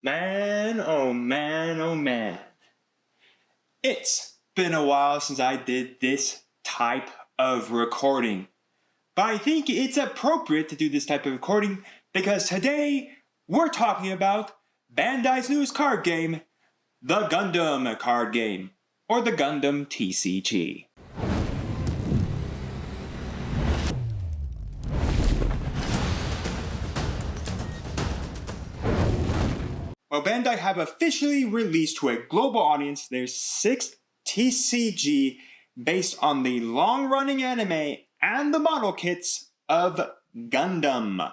Man, oh man, oh man. It's been a while since I did this type of recording. But I think it's appropriate to do this type of recording because today we're talking about Bandai's newest card game, the Gundam Card Game, or the Gundam TCG. Well, Bandai have officially released to a global audience their 6th TCG based on the long-running anime and the model kits of Gundam.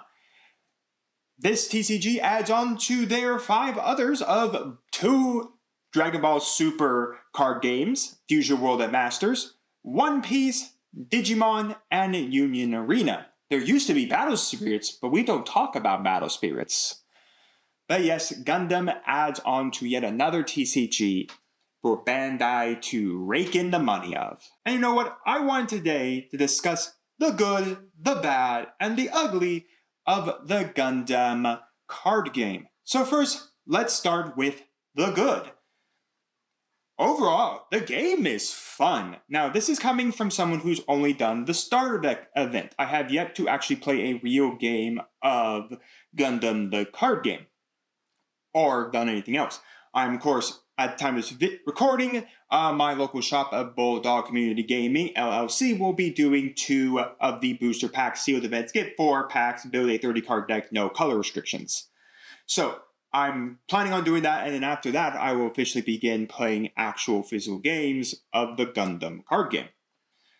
This TCG adds on to their 5 others of 2 Dragon Ball Super card games, Fusion World at Masters, One Piece, Digimon, and Union Arena. There used to be Battle Spirits, but we don't talk about Battle Spirits. But yes, Gundam adds on to yet another TCG for Bandai to rake in the money of. And you know what? I want today to discuss the good, the bad, and the ugly of the Gundam card game. So first, let's start with the good. Overall, the game is fun. Now, this is coming from someone who's only done the starter deck event. I have yet to actually play a real game of Gundam the card game, or done anything else. I'm, of course, at the time of this recording, my local shop of Bulldog Community Gaming, LLC, will be doing 2 of the booster packs sealed events. Get 4 packs, build a 30 card deck, no color restrictions. So, I'm planning on doing that, and then after that, I will officially begin playing actual physical games of the Gundam card game.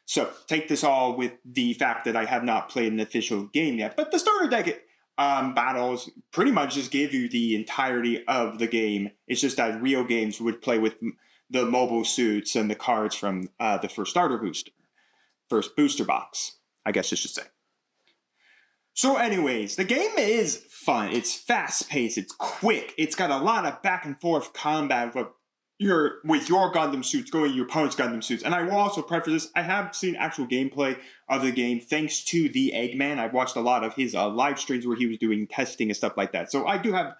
So, take this all with the fact that I have not played an official game yet, but the starter deck battles pretty much just give you the entirety of the game. It's just that real games would play with the mobile suits and the cards from the first booster box, I guess I should say. So anyways, the game is fun. It's fast-paced, it's quick, it's got a lot of back and forth combat with your Gundam suits going your opponent's Gundam suits. And I will also preface this, I have seen actual gameplay of the game thanks to the Eggman. I've watched a lot of his live streams where he was doing testing and stuff like that. So I do have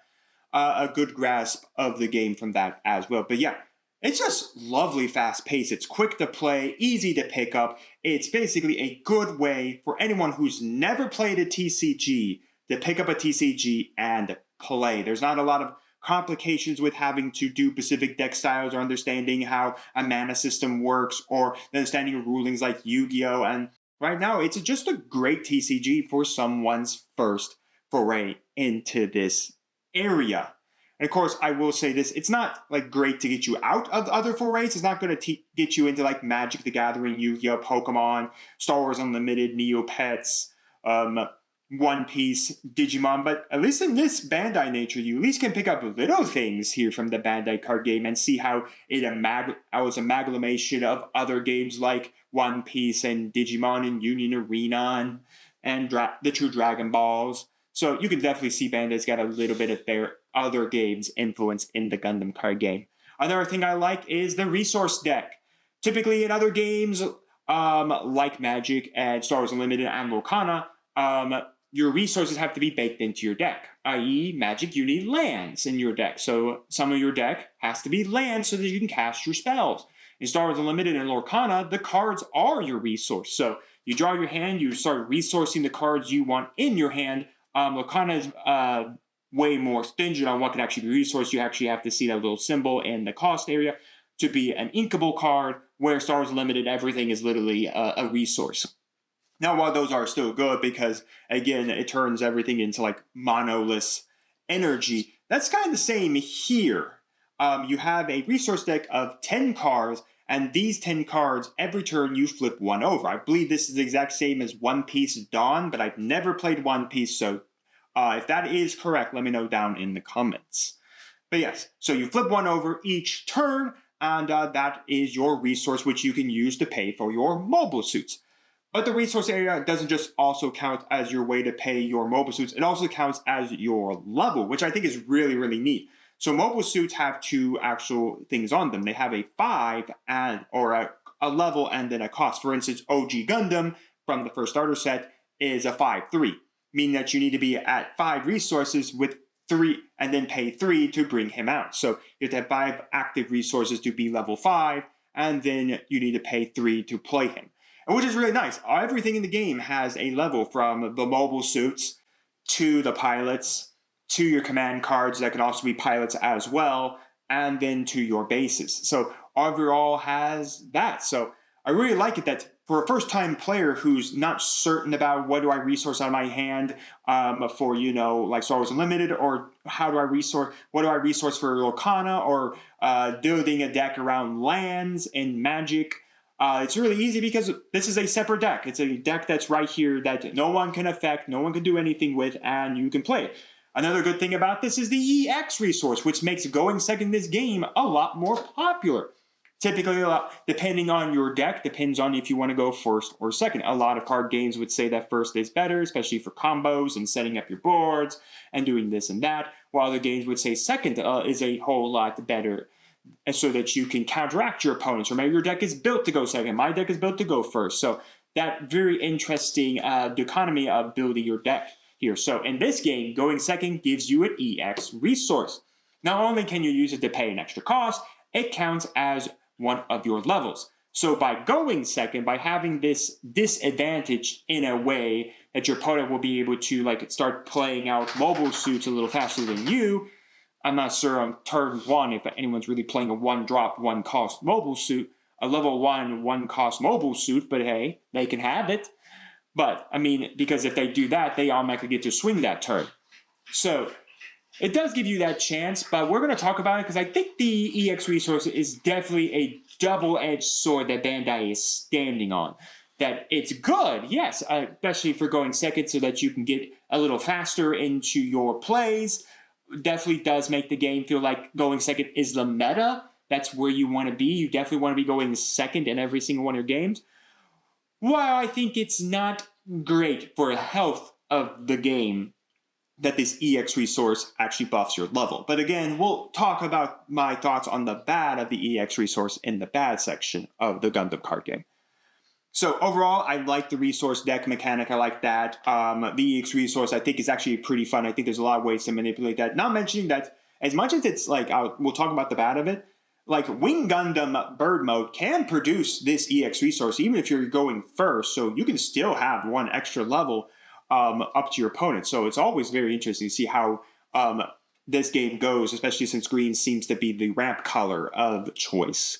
a good grasp of the game from that as well. But yeah, it's just lovely fast-paced. It's quick to play, easy to pick up. It's basically a good way for anyone who's never played a TCG to pick up a TCG and play. There's not a lot of complications with having to do specific deck styles or understanding how a mana system works or understanding of rulings like Yu-Gi-Oh! And right now, it's just a great TCG for someone's first foray into this area. And of course, I will say this, it's not like great to get you out of other forays. It's not going to get you into like Magic the Gathering, Yu-Gi-Oh!, Pokemon, Star Wars Unlimited, Neopets, One Piece, Digimon, but at least in this Bandai nature, you at least can pick up little things here from the Bandai card game and see how it was amalgamation of other games like One Piece and Digimon and Union Arena and the True Dragon Balls. So you can definitely see Bandai's got a little bit of their other games' influence in the Gundam card game. Another thing I like is the resource deck. Typically in other games like Magic and Star Wars Unlimited and Lorcana, your resources have to be baked into your deck, i.e. Magic, you need lands in your deck. So some of your deck has to be lands so that you can cast your spells. In Star Wars Unlimited and Lorcana, the cards are your resource. So you draw your hand, you start resourcing the cards you want in your hand. Lorcana is way more stringent on what can actually be resourced. You actually have to see that little symbol in the cost area to be an inkable card, where Star Wars Unlimited, everything is literally a resource. Now, while those are still good because, again, it turns everything into, like, monolith energy, that's kind of the same here. You have a resource deck of 10 cards, and these 10 cards, every turn you flip one over. I believe this is the exact same as One Piece Dawn, but I've never played One Piece, so if that is correct, let me know down in the comments. But yes, so you flip one over each turn, and that is your resource, which you can use to pay for your mobile suits. But the resource area doesn't just also count as your way to pay your mobile suits, it also counts as your level, which I think is really, really neat. So mobile suits have 2 actual things on them. They have a 5 or a level and then a cost. For instance, OG Gundam from the first starter set is a 5-3, meaning that you need to be at 5 resources with 3 and then pay 3 to bring him out. So you have to have 5 active resources to be level 5, and then you need to pay 3 to play him. And which is really nice. Everything in the game has a level, from the mobile suits to the pilots to your command cards that can also be pilots as well, and then to your bases. So overall has that. So I really like it that for a first-time player who's not certain about what do I resource out of my hand for, like Star Wars Unlimited, or what do I resource for Lorcana, or building a deck around lands and magic. It's really easy because this is a separate deck. It's a deck that's right here that no one can affect, no one can do anything with, and you can play it. Another good thing about this is the EX resource, which makes going second in this game a lot more popular. Typically, depending on your deck, depends on if you want to go first or second. A lot of card games would say that first is better, especially for combos and setting up your boards and doing this and that, while other games would say second is a whole lot better, so that you can counteract your opponents. Or maybe your deck is built to go second. My deck is built to go first. So that very interesting dichotomy of building your deck here. So in this game, going second gives you an EX resource. Not only can you use it to pay an extra cost, it counts as one of your levels. So by going second, by having this disadvantage in a way that your opponent will be able to start playing out mobile suits a little faster than you. I'm not sure on turn 1 if anyone's really playing a 1-drop, 1-cost mobile suit, a level 1, 1-cost mobile suit, but hey, they can have it. But, because if they do that, they automatically get to swing that turn. So it does give you that chance, but we're going to talk about it because I think the EX resource is definitely a double-edged sword that Bandai is standing on. That it's good, yes, especially for going second so that you can get a little faster into your plays. Definitely does make the game feel like going second is the meta. That's where you want to be. You definitely want to be going second in every single one of your games. While I think it's not great for the health of the game that this EX resource actually buffs your level. But again, we'll talk about my thoughts on the bad of the EX resource in the bad section of the Gundam card game. So overall, I like the resource deck mechanic. I like that. The EX resource, I think, is actually pretty fun. I think there's a lot of ways to manipulate that. Not mentioning that as much as it's we'll talk about the bad of it, Wing Gundam Bird Mode can produce this EX resource even if you're going first, so you can still have one extra level up to your opponent. So it's always very interesting to see how this game goes, especially since green seems to be the ramp color of choice.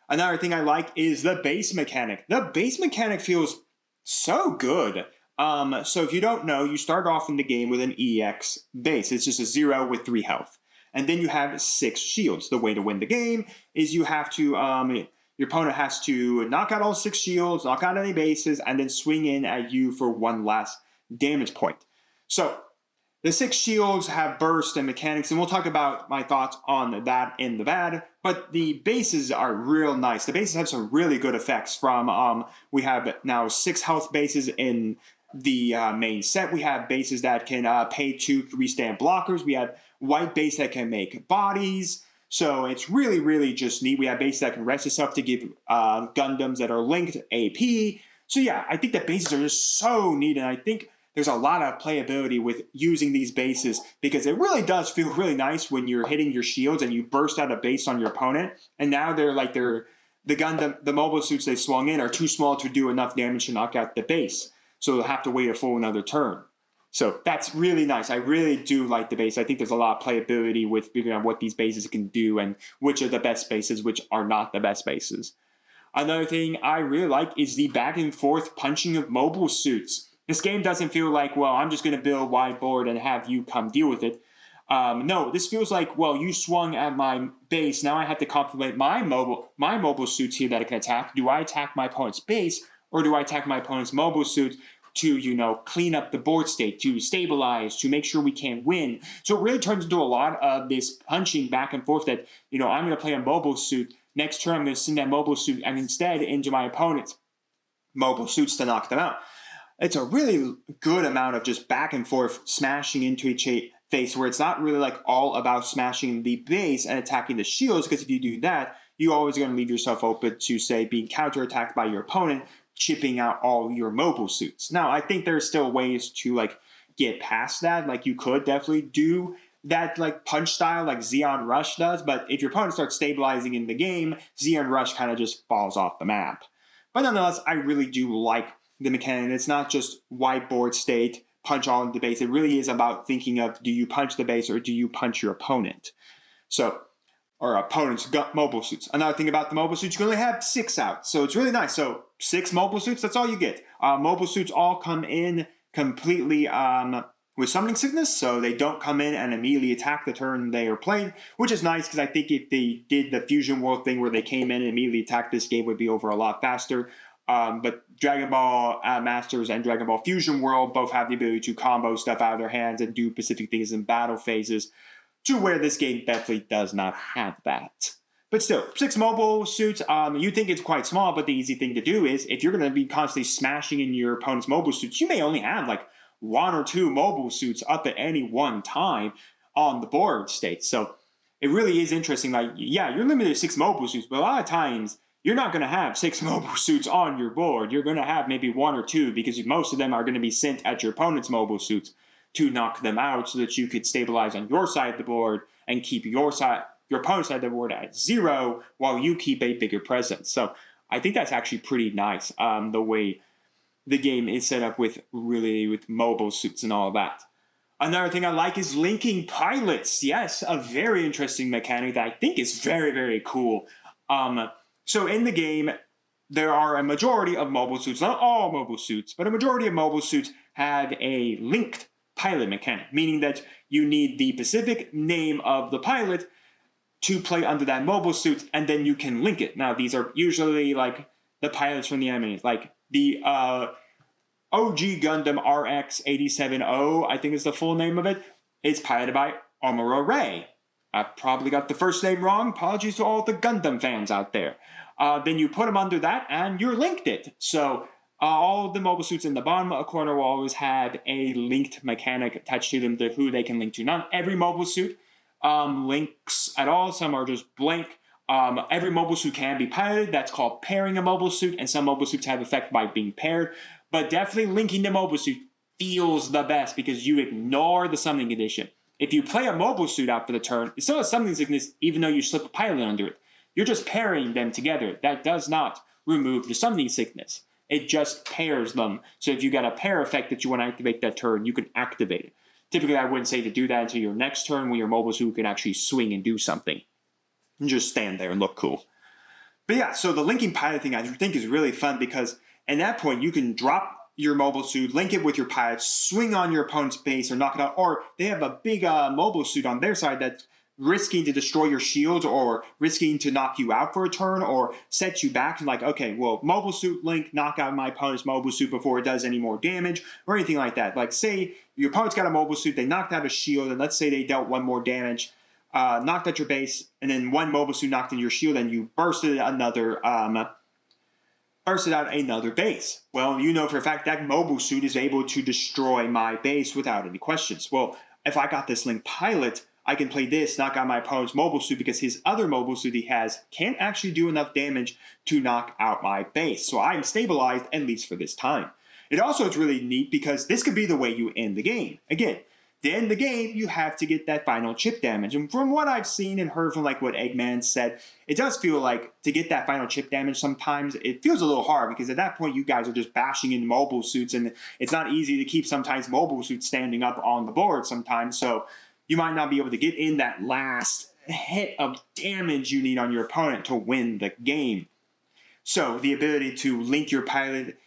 Another thing I like is the base mechanic. The base mechanic feels so good. So if you don't know, you start off in the game with an EX base. It's just a 0 with 3 health. And then you have 6 shields. The way to win the game is you have to, your opponent has to knock out all 6 shields, knock out any bases, and then swing in at you for 1 last damage point. So the 6 shields have burst and mechanics, and we'll talk about my thoughts on that in the bad, but the bases are real nice. The bases have some really good effects from, we have now 6 health bases in the main set. We have bases that can pay 2 to restand blockers. We have white base that can make bodies. So it's really, really just neat. We have bases that can rest itself to give Gundams that are linked AP. So yeah, I think the bases are just so neat, and I think there's a lot of playability with using these bases because it really does feel really nice when you're hitting your shields and you burst out a base on your opponent, and now the Gundam, the mobile suits they swung in are too small to do enough damage to knock out the base. So they'll have to wait a full another turn. So that's really nice. I really do like the base. I think there's a lot of playability with figuring out what these bases can do and which are the best bases, which are not the best bases. Another thing I really like is the back and forth punching of mobile suits. This game doesn't feel like, well, I'm just going to build a wide board and have you come deal with it. No, this feels like, well, you swung at my base. Now I have to compliment my mobile suits here that I can attack. Do I attack my opponent's base, or do I attack my opponent's mobile suit to, clean up the board state, to stabilize, to make sure we can't win? So it really turns into a lot of this punching back and forth that, I'm going to play a mobile suit. Next turn, I'm going to send that mobile suit and instead into my opponent's mobile suits to knock them out. It's a really good amount of just back and forth smashing into each face where it's not really all about smashing the base and attacking the shields, because if you do that, you're always going to leave yourself open to, say, being counterattacked by your opponent, chipping out all your mobile suits. Now, I think there's still ways to get past that. You could definitely do that like punch style like Zeon Rush does, but if your opponent starts stabilizing in the game, Zeon Rush kind of just falls off the map. But nonetheless, I really do like the mechanic. It's not just whiteboard state, punch all into the base. It really is about thinking of, do you punch the base or do you punch your opponent? So, or opponent's mobile suits. Another thing about the mobile suits, you can only have 6 out. So it's really nice. So 6 mobile suits, that's all you get. Mobile suits all come in completely with summoning sickness, so they don't come in and immediately attack the turn they are playing, which is nice because I think if they did the Fusion World thing where they came in and immediately attacked, this game would be over a lot faster. But Dragon Ball Masters and Dragon Ball Fusion World both have the ability to combo stuff out of their hands and do specific things in battle phases, to where this game definitely does not have that. But still, 6 mobile suits, you think it's quite small, but the easy thing to do is, if you're going to be constantly smashing in your opponent's mobile suits, you may only have like 1 or 2 mobile suits up at any one time on the board state. So it really is interesting. Like, yeah, you're limited to 6 mobile suits, but a lot of times you're not going to have 6 mobile suits on your board. You're going to have maybe 1 or 2, because most of them are going to be sent at your opponent's mobile suits to knock them out, so that you could stabilize on your side of the board and keep your opponent's side of the board at 0 while you keep a bigger presence. So I think that's actually pretty nice, the way the game is set up with mobile suits and all that. Another thing I like is linking pilots. Yes, a very interesting mechanic that I think is very, very cool. So in the game, there are a majority of mobile suits, not all mobile suits, but a majority of mobile suits have a linked pilot mechanic, meaning that you need the specific name of the pilot to play under that mobile suit, and then you can link it. Now, these are usually like the pilots from the animes, like the OG Gundam RX-87O, I think is the full name of it. It's piloted by Amuro Ray. I probably got the first name wrong. Apologies to all the Gundam fans out there. Then you put them under that, and you're linked it. So all the mobile suits in the bottom corner will always have a linked mechanic attached to them to who they can link to. Not every mobile suit links at all. Some are just blank. Every mobile suit can be piloted. That's called pairing a mobile suit, and some mobile suits have effect by being paired. But definitely linking the mobile suit feels the best, because you ignore the summoning condition. If you play a mobile suit out for the turn, it still has summoning sickness even though you slip a pilot under it. You're just pairing them together. That does not remove the summoning sickness. It just pairs them. So if you got a pair effect that you want to activate that turn, you can activate it. Typically, I wouldn't say to do that until your next turn, when your mobile suit can actually swing and do something. And just stand there and look cool. But yeah, so the linking pilot thing I think is really fun, because at that point you can drop your mobile suit, link it with your pilot, swing on your opponent's base or knock it out. Or they have a big mobile suit on their side that's risking to destroy your shields, or risking to knock you out for a turn, or set you back. Like, okay, well, mobile suit link, knock out my opponent's mobile suit before it does any more damage, or anything like that. Like, say your opponent's got a mobile suit, they knocked out a shield, and let's say they dealt 1 more damage, knocked out your base, and then 1 mobile suit knocked in your shield, and you bursted out another base. Well, you know for a fact that mobile suit is able to destroy my base without any questions. Well, if I got this linked pilot, I can play this, knock out my opponent's mobile suit, because his other mobile suit he has can't actually do enough damage to knock out my base. So I'm stabilized, at least for this time. It also is really neat because this could be the way you end the game. Again, to end the game, you have to get that final chip damage. And from what I've seen and heard from like what Eggman said, it does feel like to get that final chip damage sometimes, it feels a little hard, because at that point you guys are just bashing in mobile suits, and it's not easy to keep sometimes mobile suits standing up on the board sometimes. So you might not be able to get in that last hit of damage you need on your opponent to win the game. So the ability to link your pilot,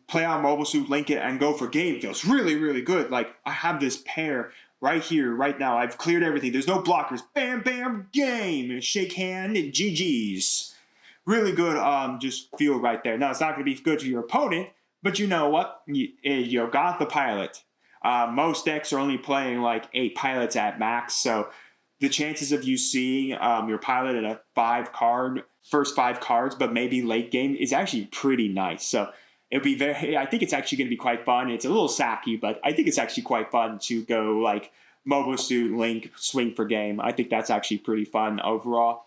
play out mobile suit, link it, and go for game feels really, really good. Like, I have this pair right here, right now. I've cleared everything. There's no blockers. Bam, bam, game. Shake hand and GG's. Really good just feel right there. Now, it's not going to be good for your opponent, but you know what? You got the pilot. Most decks are only playing like 8 pilots at max, so the chances of you seeing your pilot at a first 5 cards, but maybe late game, is actually pretty nice. So it'll be I think it's actually going to be quite fun. It's a little sacky, but I think it's actually quite fun to go like mobile suit, link, swing for game. I think that's actually pretty fun overall.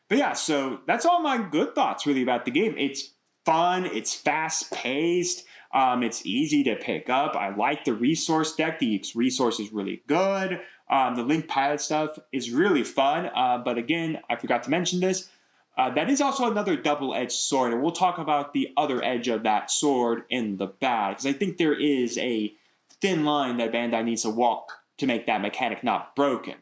But yeah, so that's all my good thoughts really about the game. It's fun, it's fast-paced, it's easy to pick up. I like the resource deck. The resource is really good. The Link Pilot stuff is really fun, but again, I forgot to mention this. That is also another double-edged sword, and we'll talk about the other edge of that sword in the bag, because I think there is a thin line that Bandai needs to walk to make that mechanic not broken.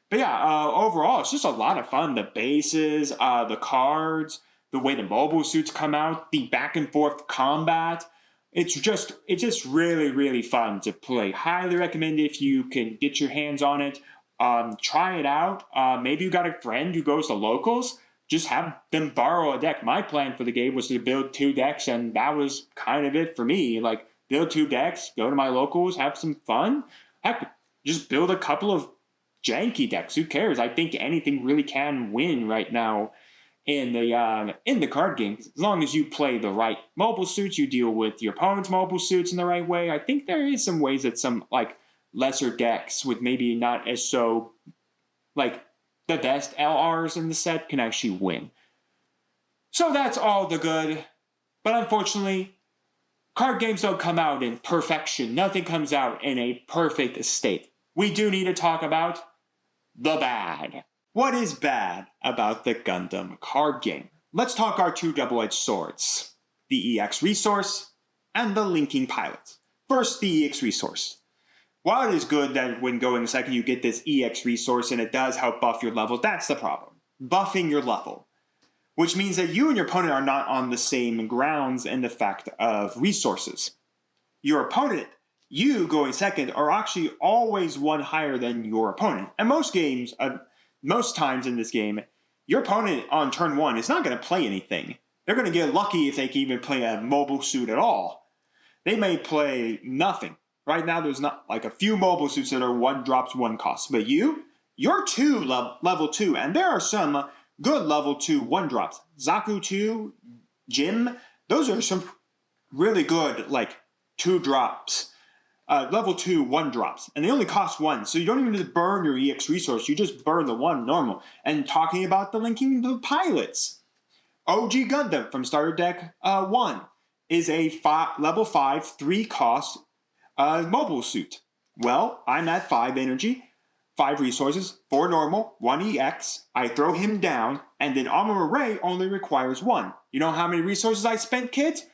But yeah, overall, it's just a lot of fun. The bases, the cards, the way the mobile suits come out, the back-and-forth combat. It's just really, really fun to play. Highly recommend if you can get your hands on it. Try it out. Maybe you got a friend who goes to locals. Just have them borrow a deck. My plan for the game was to build 2 decks, and that was kind of it for me. Like, build 2 decks, go to my locals, have some fun. Heck, just build a couple of janky decks. Who cares? I think anything really can win right now in the card game. As long as you play the right mobile suits, you deal with your opponent's mobile suits in the right way. I think there is some ways that some, like, lesser decks with maybe not as so, like, the best LRs in the set can actually win. So that's all the good. But unfortunately, card games don't come out in perfection. Nothing comes out in a perfect state. We do need to talk about the bad. What is bad about the Gundam card game? Let's talk our 2 double-edged swords. The EX resource and the linking pilot. First, the EX resource. While it is good that when going second you get this EX resource and it does help buff your level, that's the problem. Buffing your level. Which means that you and your opponent are not on the same grounds in the fact of resources. Your opponent, you going second, are actually always one higher than your opponent. And most times in this game, your opponent on turn 1 is not going to play anything. They're going to get lucky if they can even play a mobile suit at all. They may play nothing. Right now, there's not like a few mobile suits that are 1 drops, 1 costs. But you're 2 level 2, and there are some good level 2 1 drops. Zaku 2, Jim, those are some really good like 2 drops. Level 2 1 drops, and they only cost 1, so you don't even need to burn your EX resource. You just burn the 1 normal. And talking about the linking the pilots, OG Gundam from Starter Deck 1 is a level 5 3 cost mobile suit. Well, I'm at 5 energy, 5 resources, 4 normal, 1 EX. I throw him down, and then Armor Array only requires 1. You know how many resources I spent, kids?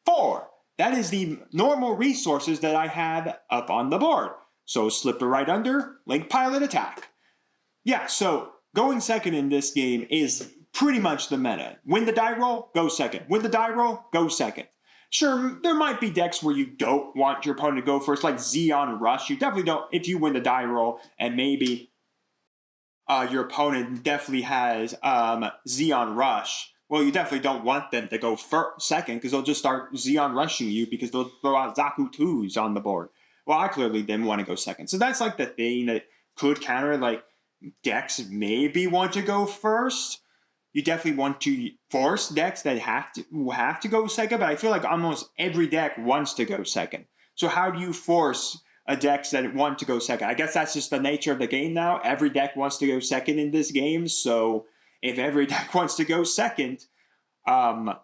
4. That is the normal resources that I had up on the board. So slipper right under, link pilot attack. Yeah, so going second in this game is pretty much the meta. Win the die roll, go second. Win the die roll, go second. Sure, there might be decks where you don't want your opponent to go first, like Zeon Rush. You definitely don't, if you win the die roll, and maybe your opponent definitely has Zeon Rush. Well, you definitely don't want them to go second, because they'll just start Zeon rushing you, because they'll throw out Zaku 2s on the board. Well, I clearly didn't want to go second. So that's like the thing that could counter, like, decks maybe want to go first. You definitely want to force decks that have to go second, but I feel like almost every deck wants to go second. So how do you force a decks that want to go second? I guess that's just the nature of the game now. Every deck wants to go second in this game, so if every deck wants to go second, I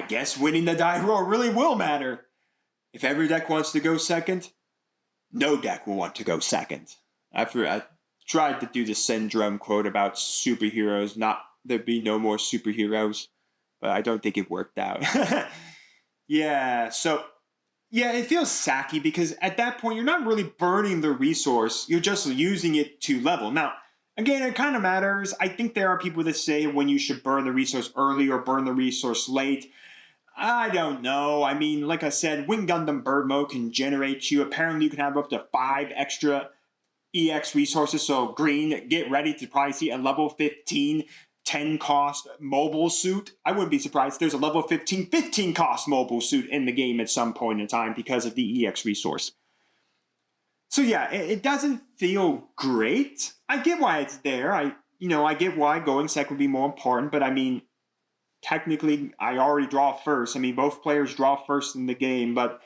guess winning the die roll really will matter. If every deck wants to go second, no deck will want to go second. I tried to do the syndrome quote about superheroes, not there be no more superheroes, but I don't think it worked out. Yeah, so, yeah, it feels sacky because at that point you're not really burning the resource, you're just using it to level. Now, again, it kind of matters. I think there are people that say when you should burn the resource early or burn the resource late. I don't know. I mean, like I said, Wing Gundam Bird Mode can generate you. Apparently, you can have up to 5 extra EX resources. So, green, get ready to probably see a level 15, 10 cost mobile suit. I wouldn't be surprised if there's a level 15, 15 cost mobile suit in the game at some point in time because of the EX resource. So yeah, it doesn't feel great. I get why it's there. I get why going second would be more important, but I mean, technically, I already draw first. I mean, both players draw first in the game, but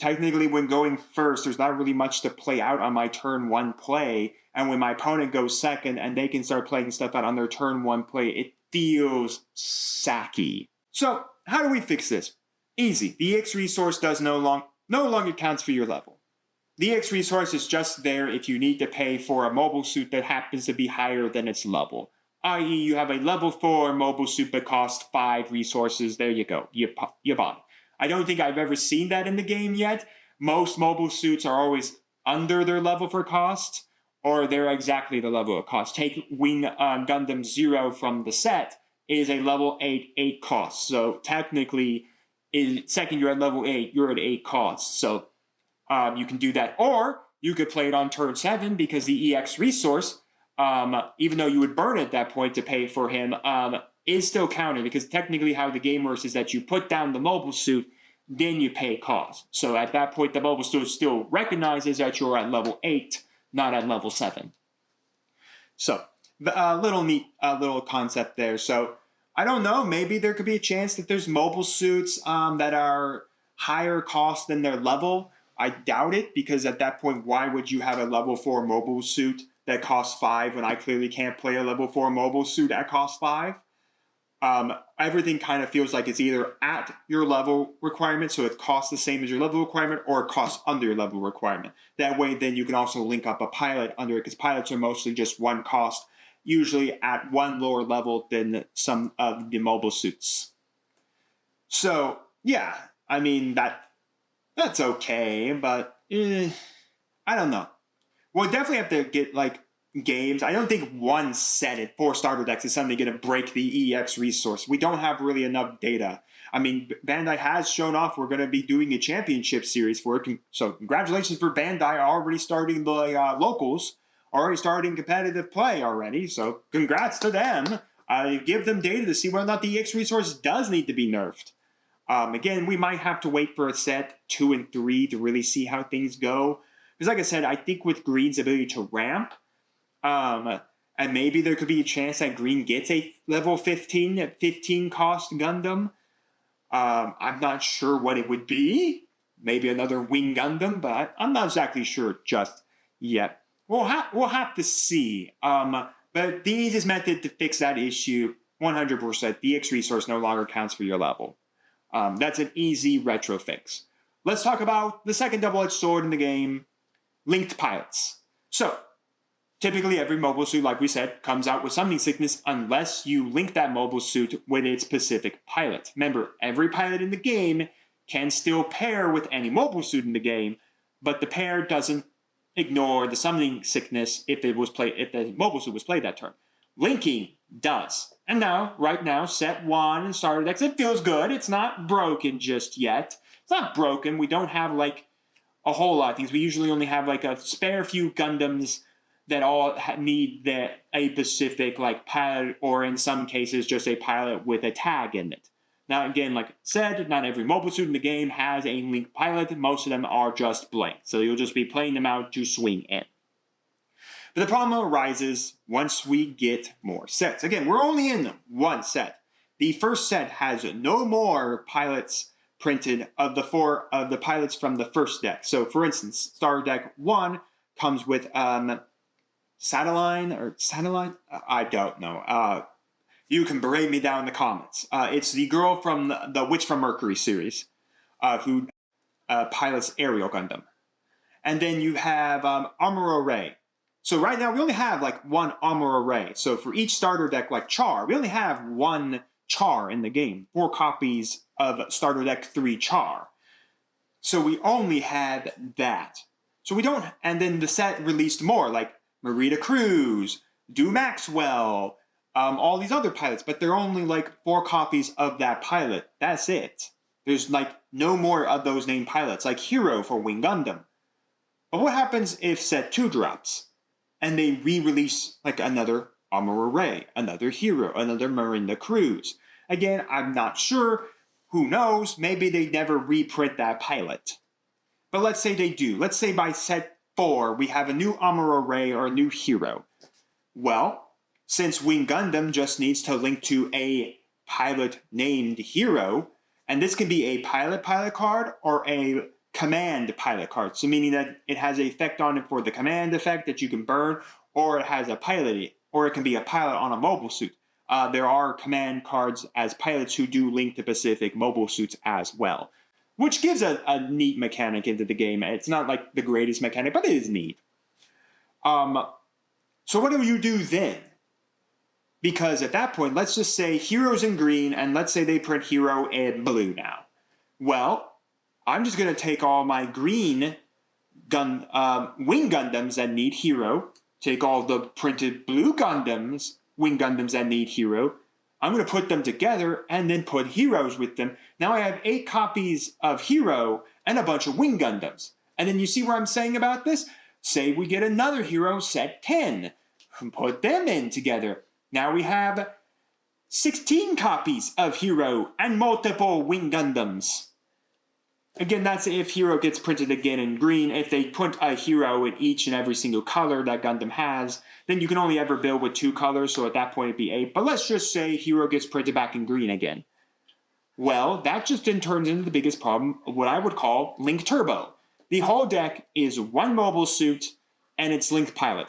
technically when going first, there's not really much to play out on my turn 1 play, and when my opponent goes second and they can start playing stuff out on their turn 1 play, it feels sacky. So, how do we fix this? Easy. The EX resource does no longer counts for your level. The EX resource is just there if you need to pay for a mobile suit that happens to be higher than its level. I.e., you have a level 4 mobile suit that costs 5 resources. There you go. You bought it. I don't think I've ever seen that in the game yet. Most mobile suits are always under their level for cost, or they're exactly the level of cost. Take Wing Gundam 0 from the set is a level 8 cost. So technically, second you're at level 8, you're at 8 costs. So you can do that. Or you could play it on turn 7 because the EX resource, even though you would burn at that point to pay for him, is still counted, because technically how the game works is that you put down the mobile suit, then you pay cost. So at that point, the mobile suit still recognizes that you're at level 8, not at level 7. So, little neat little concept there. So, I don't know, maybe there could be a chance that there's mobile suits that are higher cost than their level. I doubt it, because at that point, why would you have a level 4 mobile suit that costs 5 when I clearly can't play a level 4 mobile suit that costs 5? Everything kind of feels like it's either at your level requirement, so it costs the same as your level requirement, or it costs under your level requirement. That way, then you can also link up a pilot under it, because pilots are mostly just one cost, usually at one lower level than some of the mobile suits. So, yeah, I mean, that's okay, but I don't know. We'll definitely have to get, like, games. I don't think one set for starter decks is suddenly going to break the EX resource. We don't have really enough data. I mean, Bandai has shown off we're going to be doing a championship series for it. So congratulations for Bandai already starting the locals, already starting competitive play already. So congrats to them. Give them data to see whether or not the EX resource does need to be nerfed. Again, we might have to wait for a set 2 and 3 to really see how things go. Because like I said, I think with Green's ability to ramp, and maybe there could be a chance that Green gets a level 15 cost Gundam. I'm not sure what it would be. Maybe another Wing Gundam, but I'm not exactly sure just yet. We'll have to see. But the easiest method to fix that issue, 100%, the EX resource no longer counts for your level. That's an easy retro fix. Let's talk about the second double-edged sword in the game, linked pilots. So, typically, every mobile suit, like we said, comes out with summoning sickness unless you link that mobile suit with its specific pilot. Remember, every pilot in the game can still pair with any mobile suit in the game, but the pair doesn't ignore the summoning sickness if the mobile suit was played that turn. Linking does. And now, right now, set 1 in starter decks, it feels good. It's not broken just yet. It's not broken. We don't have, like, a whole lot of things. We usually only have, like, a spare few Gundams that all need a specific, like, pilot, or in some cases just a pilot with a tag in it. Now, again, like I said, not every mobile suit in the game has a linked pilot. Most of them are just blank, so you'll just be playing them out to swing in. But the problem arises once we get more sets. Again, we're only in one set. The first set has no more pilots printed of the 4 of the pilots from the first deck. So, for instance, starter deck 1 comes with Satellite? I don't know. You can berate me down in the comments. It's the girl from the Witch from Mercury series who pilots Aerial Gundam. And then you have Armor Array. So right now we only have like one Armor Array. So for each starter deck like Char, we only have one Char in the game. 4 copies of starter deck 3 Char. So we only had that. So we don't, and then the set released more like Marita Cruz, Do Maxwell, all these other pilots, but they're only like 4 copies of that pilot. That's it. There's like no more of those named pilots, like Hero for Wing Gundam. But what happens if set 2 drops, and they re-release like another Armor Array, another Hero, another Marita Cruz? Again, I'm not sure. Who knows? Maybe they never reprint that pilot. But let's say they do. Let's say by set 4, we have a new Armor Array or a new Hero. Well, since Wing Gundam just needs to link to a pilot named Hero, and this can be a pilot card or a command pilot card. So meaning that it has an effect on it for the command effect that you can burn, or it has a pilot, or it can be a pilot on a mobile suit. There are command cards as pilots who do link to specific mobile suits as well. which gives a neat mechanic into the game. It's not like the greatest mechanic, but it is neat. So what do you do then? Because at that point, let's just say Hero's in green, and let's say they print Hero in blue now. Well, I'm just going to take all my green Wing Gundams that need Hero, take all the printed blue Gundams, Wing Gundams that need Hero, I'm going to put them together and then put Heroes with them. Now I have 8 copies of Hero and a bunch of Wing Gundams. And then you see what I'm saying about this? Say we get another Hero set 10, put them in together. Now we have 16 copies of Hero and multiple Wing Gundams. Again, that's if Hero gets printed again in green. If they put a Hero in each and every single color that Gundam has, then you can only ever build with 2 colors, so at that point it'd be 8. But let's just say Hero gets printed back in green again. Well, that just then turns into the biggest problem, what I would call Link Turbo. The whole deck is one mobile suit, and it's Link Pilot.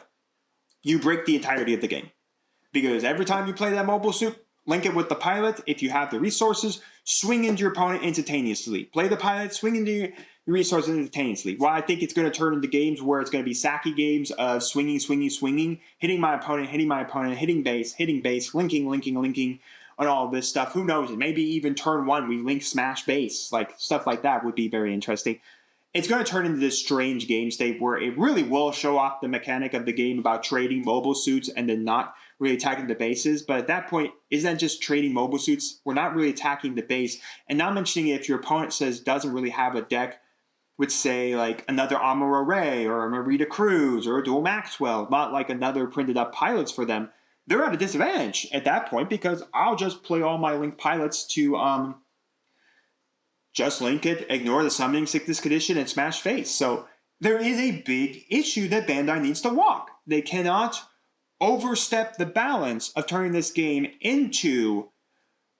You break the entirety of the game. Because every time you play that mobile suit, link it with the pilot. If you have the resources, swing into your opponent instantaneously. Play the pilot, swing into your resources instantaneously. Well, I think it's going to turn into games where it's going to be sacky games of swinging, hitting my opponent, hitting base, linking, and all this stuff. Who knows? Maybe even turn 1, we link smash base. Like, stuff like that would be very interesting. It's going to turn into this strange game state where it really will show off the mechanic of the game about trading mobile suits and then not really attacking the bases. But at that point, isn't that just trading mobile suits? We're not really attacking the base. And not mentioning if your opponent doesn't really have a deck with, say, like another Amuro Ray or a Marita Cruz or a Dual Maxwell, not like another printed up pilots for them, they're at a disadvantage at that point because I'll just play all my Link pilots to just link it, ignore the Summoning Sickness condition, and smash face. So there is a big issue that Bandai needs to walk. They cannot overstep the balance of turning this game into,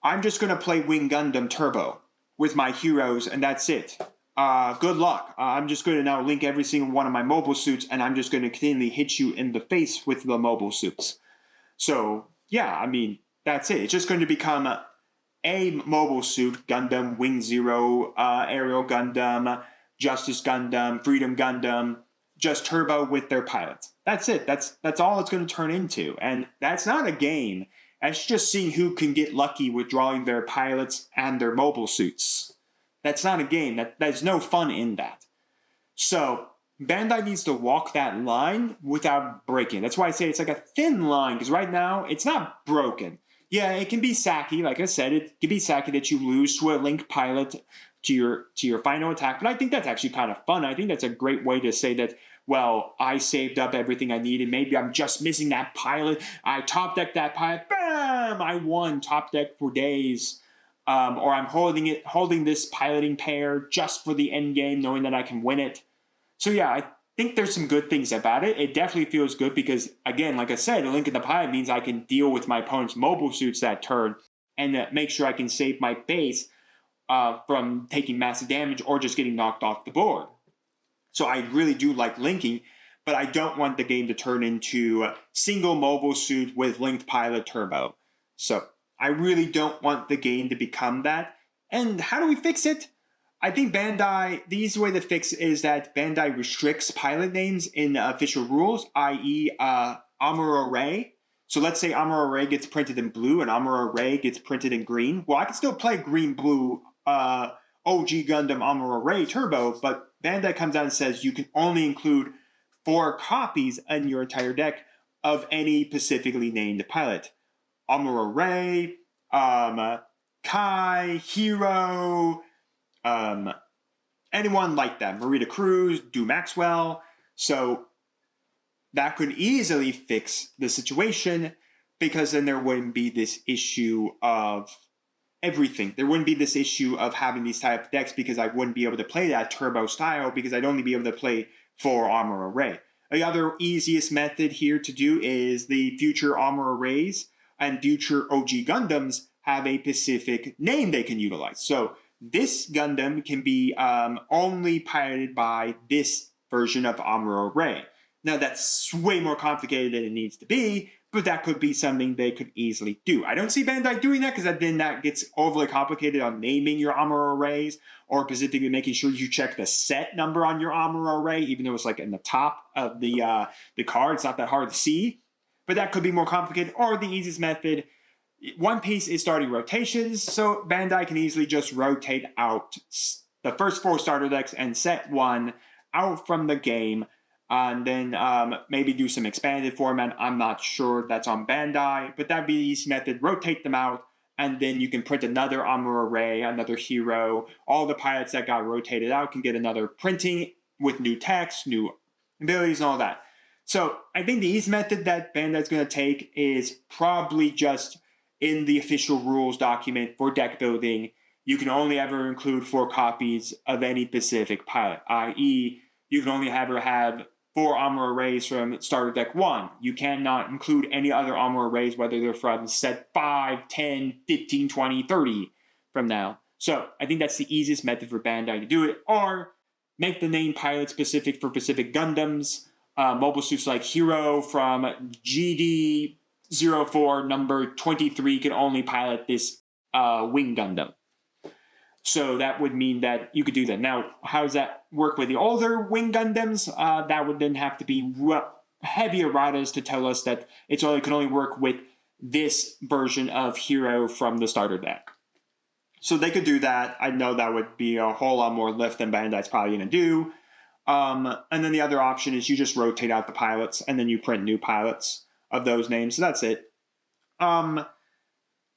I'm just going to play Wing Gundam Turbo with my heroes and that's it. Good luck. I'm just going to now link every single one of my mobile suits and I'm just going to continually hit you in the face with the mobile suits. So, yeah, I mean, that's it. It's just going to become a mobile suit, Gundam, Wing Zero, Aerial Gundam, Justice Gundam, Freedom Gundam, just Turbo with their pilots. That's it. That's all it's going to turn into. And that's not a game. That's just seeing who can get lucky with drawing their pilots and their mobile suits. That's not a game. There's no fun in that. So Bandai needs to walk that line without breaking. That's why I say it's like a thin line, because right now it's not broken. Yeah, it can be sacky. Like I said, it can be sacky that you lose to a Link pilot to your final attack. But I think that's actually kind of fun. I think that's a great way to say that, well, I saved up everything I needed. Maybe I'm just missing that pilot. I top decked that pilot. Bam! I won top deck for days. Or I'm holding this piloting pair just for the end game, knowing that I can win it. So yeah, I think there's some good things about it. It definitely feels good because, again, like I said, a link in the pilot means I can deal with my opponent's mobile suits that turn and make sure I can save my base from taking massive damage or just getting knocked off the board. So I really do like linking, but I don't want the game to turn into a single mobile suit with linked pilot turbo. So I really don't want the game to become that. And how do we fix it? I think Bandai, the easy way to fix it is that Bandai restricts pilot names in official rules, i.e. Amuro Ray. So let's say Amuro Ray gets printed in blue and Amuro Ray gets printed in green. Well, I can still play green-blue OG Gundam Amuro Ray Turbo, but Bandai comes out and says you can only include 4 copies in your entire deck of any specifically named pilot. Amuro Ray, Kai, Hero, anyone like that. Marita Cruz, Dual Maxwell. So that could easily fix the situation because then there wouldn't be this issue of everything. There wouldn't be this issue of having these type of decks because I wouldn't be able to play that turbo style because I'd only be able to play 4 Amuro Ray. The other easiest method here to do is the future Amuro Rays and future OG Gundams have a specific name they can utilize. So this Gundam can be only piloted by this version of Amuro Ray. Now that's way more complicated than it needs to be, but that could be something they could easily do. I don't see Bandai doing that because then that gets overly complicated on naming your armor arrays or specifically making sure you check the set number on your armor array, even though it's like in the top of the card. It's not that hard to see, but that could be more complicated. Or the easiest method, One Piece is starting rotations, so Bandai can easily just rotate out the first 4 starter decks and set 1 out from the game, and then maybe do some expanded format. I'm not sure, that's on Bandai, but that'd be the easy method. Rotate them out, and then you can print another armor array, another hero. All the pilots that got rotated out can get another printing with new text, new abilities, and all that. So I think the easy method that Bandai's going to take is probably just in the official rules document for deck building, you can only ever include 4 copies of any specific pilot, i.e., you can only ever have 4 armor arrays from starter deck 1. You cannot include any other armor arrays, whether they're from set 5, 10, 15, 20, 30 from now. So I think that's the easiest method for Bandai to do it. Or make the name pilot specific for specific Gundams. Mobile suits like Hero from GD04 number 23 can only pilot this Wing Gundam. So that would mean that you could do that. Now, how does that work with the older Wing Gundams? That would then have to be heavy erratas to tell us that it can only work with this version of Hero from the starter deck. So they could do that. I know that would be a whole lot more lift than Bandai's probably going to do. And then the other option is you just rotate out the pilots and then you print new pilots of those names. So that's it.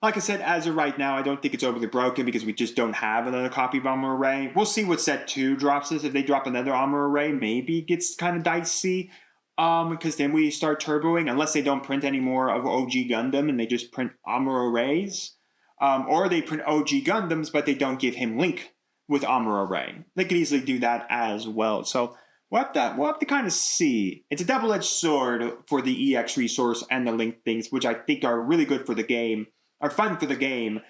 Like I said, as of right now, I don't think it's overly broken because we just don't have another copy of armor array. We'll see what set 2 drops this. If they drop another armor array, maybe it gets kind of dicey. Because then we start turboing, unless they don't print any more of OG Gundam and they just print armor arrays. Or they print OG Gundams, but they don't give him Link with armor array. They could easily do that as well. So we'll have to kind of see. It's a double-edged sword for the EX resource and the Link things, which I think are really good for the game. Are fun for the game,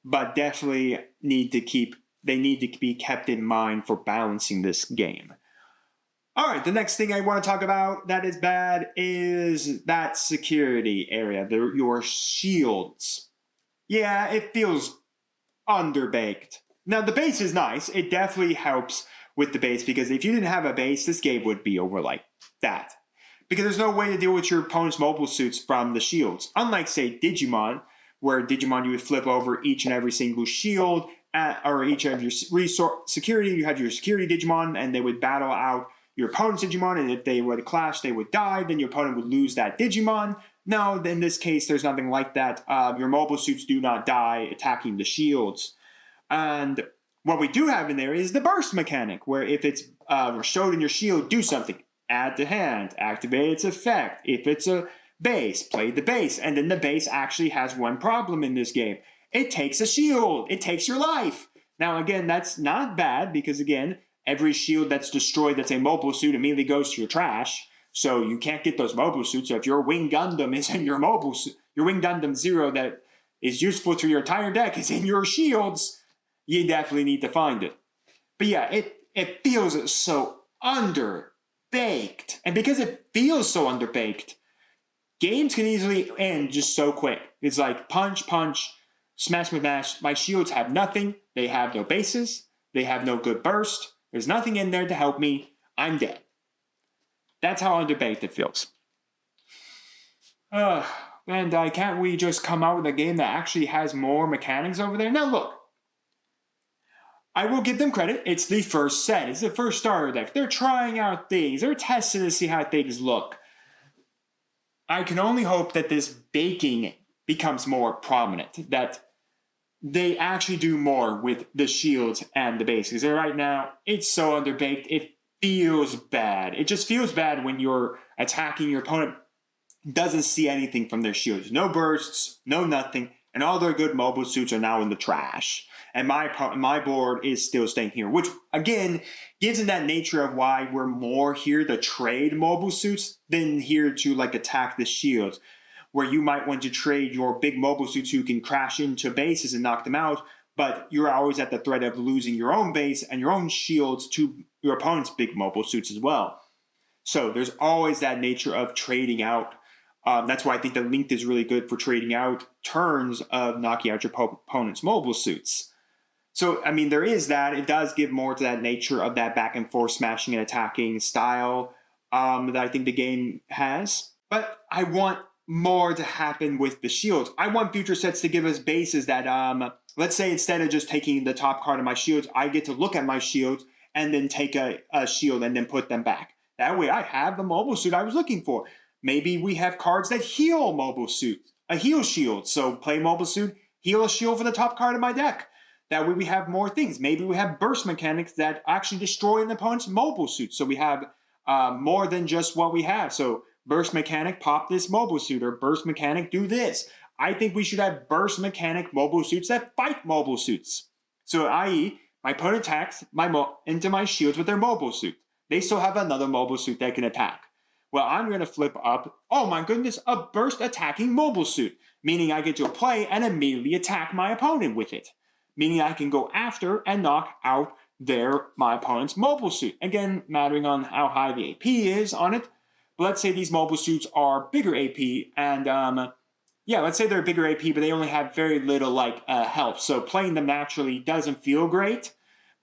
but definitely need to be kept in mind for balancing this game. All right, the next thing I want to talk about that is bad is that security area, your shields. Yeah, it feels underbaked. Now, the base is nice. It definitely helps with the base, because if you didn't have a base, this game would be over like that. Because there's no way to deal with your opponent's mobile suits from the shields. Unlike, say, Digimon, where Digimon you would flip over each and every single shield, or each of your security. You have your security Digimon, and they would battle out your opponent's Digimon, and if they would clash, they would die. Then your opponent would lose that Digimon. No, in this case, there's nothing like that. Your mobile suits do not die attacking the shields. And what we do have in there is the burst mechanic, where if it's showed in your shield, do something. Add to hand, activate its effect. If it's a base, play the base. And then the base actually has one problem in this game. It takes a shield. It takes your life. Now, again, that's not bad because, again, every shield that's destroyed that's a mobile suit immediately goes to your trash. So you can't get those mobile suits. So if your Wing Gundam is in your mobile suit, your Wing Gundam 0 that is useful to your entire deck is in your shields, you definitely need to find it. But yeah, it feels so underbaked. And because it feels so underbaked, games can easily end just so quick. It's like punch, punch, smash, smash. My shields have nothing. They have no bases. They have no good burst. There's nothing in there to help me. I'm dead. That's how underbaked it feels. And can't we just come out with a game that actually has more mechanics over there? Now look, I will give them credit. It's the first set. It's the first starter deck. They're trying out things. They're testing to see how things look. I can only hope that this baking becomes more prominent, that they actually do more with the shields and the bases. And right now, it's so underbaked, it feels bad. It just feels bad when you're attacking your opponent doesn't see anything from their shields. No bursts, no nothing, and all their good mobile suits are now in the trash. And my board is still staying here, which, again, gives them that nature of why we're more here to trade mobile suits than here to, like, attack the shields, where you might want to trade your big mobile suits who can crash into bases and knock them out, but you're always at the threat of losing your own base and your own shields to your opponent's big mobile suits as well. So there's always that nature of trading out That's why I think the length is really good for trading out turns of knocking out your opponent's mobile suits. So, I mean, there is that. It does give more to that nature of that back and forth smashing and attacking style that I think the game has. But I want more to happen with the shields. I want future sets to give us bases that, let's say instead of just taking the top card of my shields, I get to look at my shields and then take a shield and then put them back. That way I have the mobile suit I was looking for. Maybe we have cards that heal mobile suit, a heal shield. So play mobile suit, heal a shield for the top card of my deck. That way we have more things. Maybe we have burst mechanics that actually destroy an opponent's mobile suit. So we have more than just what we have. So burst mechanic, pop this mobile suit, or burst mechanic, do this. I think we should have burst mechanic mobile suits that fight mobile suits. So i.e., my opponent attacks into my shields with their mobile suit. They still have another mobile suit that can attack. Well, I'm going to flip up, oh my goodness, a burst attacking mobile suit, meaning I get to play and immediately attack my opponent with it. Meaning I can go after and knock out my opponent's mobile suit. Again, mattering on how high the AP is on it. But let's say these mobile suits are bigger AP, and yeah, let's say they're bigger AP, but they only have very little health. So playing them naturally doesn't feel great,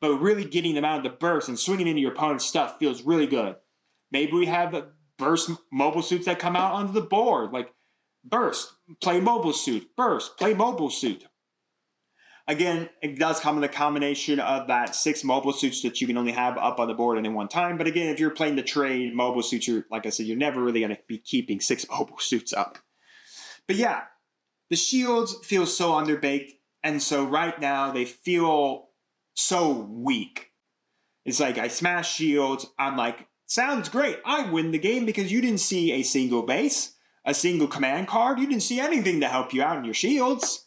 but really getting them out of the burst and swinging into your opponent's stuff feels really good. Maybe we have burst mobile suits that come out onto the board, like burst, play mobile suit, burst, play mobile suit. Again, it does come in a combination of that 6 mobile suits that you can only have up on the board at any one time. But again, if you're playing the trade mobile suits, like I said, you're never really going to be keeping 6 mobile suits up. But yeah, the shields feel so underbaked. And so right now they feel so weak. It's like I smash shields. I'm like, sounds great. I win the game because you didn't see a single base, a single command card. You didn't see anything to help you out in your shields.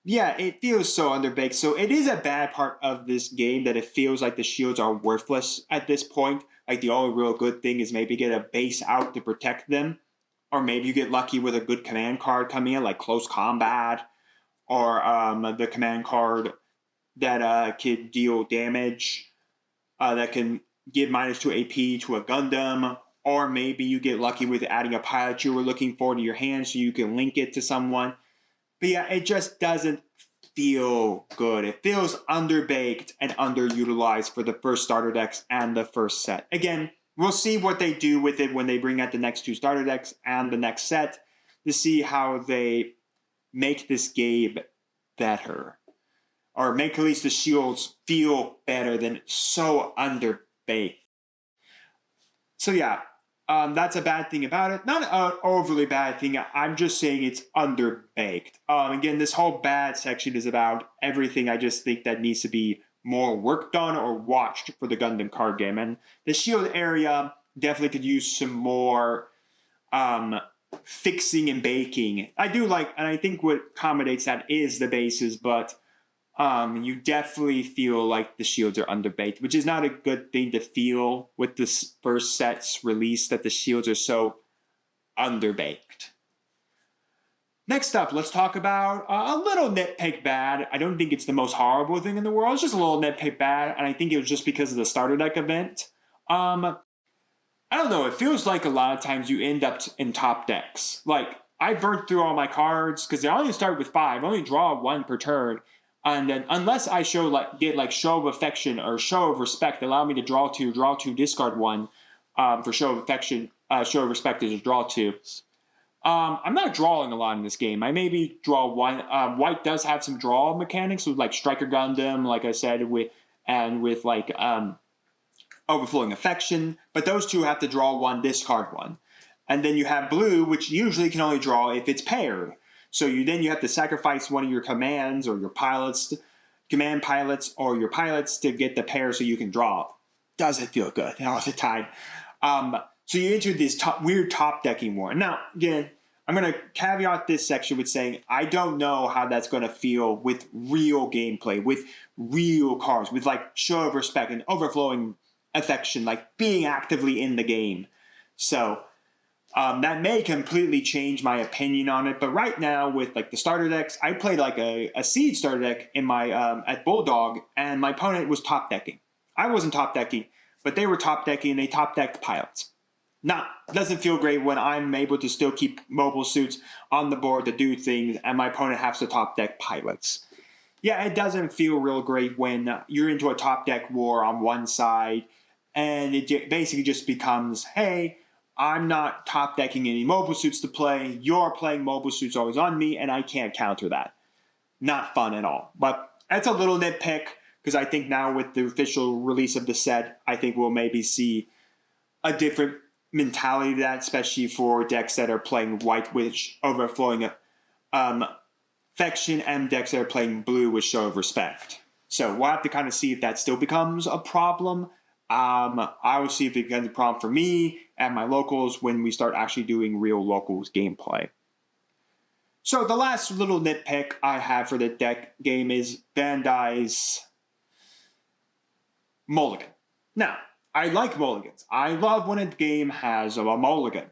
Yeah, it feels so underbaked. So it is a bad part of this game that it feels like the shields are worthless at this point. Like the only real good thing is maybe get a base out to protect them. Or maybe you get lucky with a good command card coming in, like Close Combat. Or the command card that can deal damage. That can give -2 AP to a Gundam. Or maybe you get lucky with adding a pilot you were looking for to your hand so you can link it to someone. But yeah, it just doesn't feel good. It feels underbaked and underutilized for the first starter decks and the first set. Again, we'll see what they do with it when they bring out the next 2 starter decks and the next set to see how they make this game better. Or make at least the shields feel better than so underbaked. So yeah. That's a bad thing about it. Not an overly bad thing. I'm just saying it's underbaked. Again, this whole bad section is about everything I just think that needs to be more worked on or watched for the Gundam card game. And the shield area definitely could use some more fixing and baking. I do like, and I think what accommodates that is the bases, but you definitely feel like the shields are underbaked, which is not a good thing to feel with this first set's release, that the shields are so underbaked. Next up, let's talk about a little nitpick bad. I don't think it's the most horrible thing in the world. It's just a little nitpick bad, and I think it was just because of the starter deck event. I don't know, it feels like a lot of times you end up in top decks. Like, I burnt through all my cards, because they only start with 5, I only draw 1 per turn. And then, unless I get Show of Affection or Show of Respect, allow me to draw 2, discard 1 for Show of Affection. Show of Respect is a draw 2. I'm not drawing a lot in this game. I maybe draw 1. White does have some draw mechanics with Striker Gundam, like I said, with Overflowing Affection. But those 2 have to draw 1, discard 1. And then you have blue, which usually can only draw if it's paired. So then you have to sacrifice one of your commands or your pilots, command pilots or your pilots to get the pair so you can draw. Doesn't feel good all the time. So you enter this weird top decking war. Now, again, I'm going to caveat this section with saying I don't know how that's going to feel with real gameplay, with real cards, with Show of Respect and Overflowing Affection, being actively in the game. So that may completely change my opinion on it, but right now with the starter decks, I played a seed starter deck in my at Bulldog, and my opponent was top decking. I wasn't top decking, but they were top decking, and they top decked pilots. doesn't feel great when I'm able to still keep mobile suits on the board to do things and my opponent has to top deck pilots. Yeah, it doesn't feel real great when you're into a top deck war on one side and it basically just becomes, hey, I'm not top decking any mobile suits to play, you're playing mobile suits always on me, and I can't counter that. Not fun at all. But that's a little nitpick, because I think now with the official release of the set, I think we'll maybe see a different mentality to that, especially for decks that are playing white with overflowing affection and decks that are playing blue with show of respect. So we'll have to kind of see if that still becomes a problem. I will see if it becomes a problem for me and my locals when we start actually doing real locals gameplay. So the last little nitpick I have for the deck game is Bandai's mulligan. Now, I like mulligans. I love when a game has a mulligan.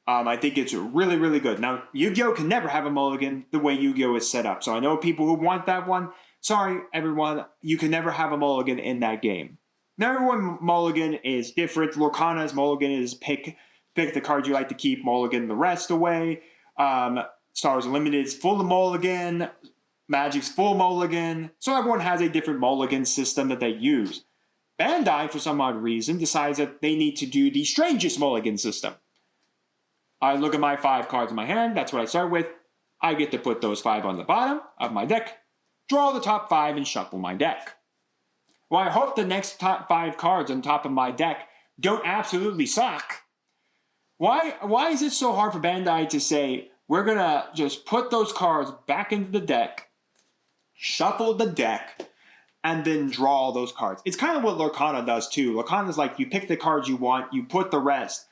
I think it's really, really good. Now, Yu-Gi-Oh! Can never have a mulligan the way Yu-Gi-Oh! Is set up. So I know people who want that one. Sorry, everyone. You can never have a mulligan in that game. Now, everyone mulligan is different. Lorcana's mulligan is pick the card you like to keep, mulligan the rest away. Star Wars Unlimited is full of mulligan. Magic's full mulligan. So everyone has a different mulligan system that they use. Bandai, for some odd reason, decides that they need to do the strangest mulligan system. I look at my 5 cards in my hand. That's what I start with. I get to put those 5 on the bottom of my deck, draw the top 5, and shuffle my deck. Well, I hope the next top 5 cards on top of my deck don't absolutely suck. Why is it so hard for Bandai to say, we're going to just put those cards back into the deck, shuffle the deck, and then draw those cards? It's kind of what Lorcana does too. Lorcana's like, you pick the cards you want, you put the rest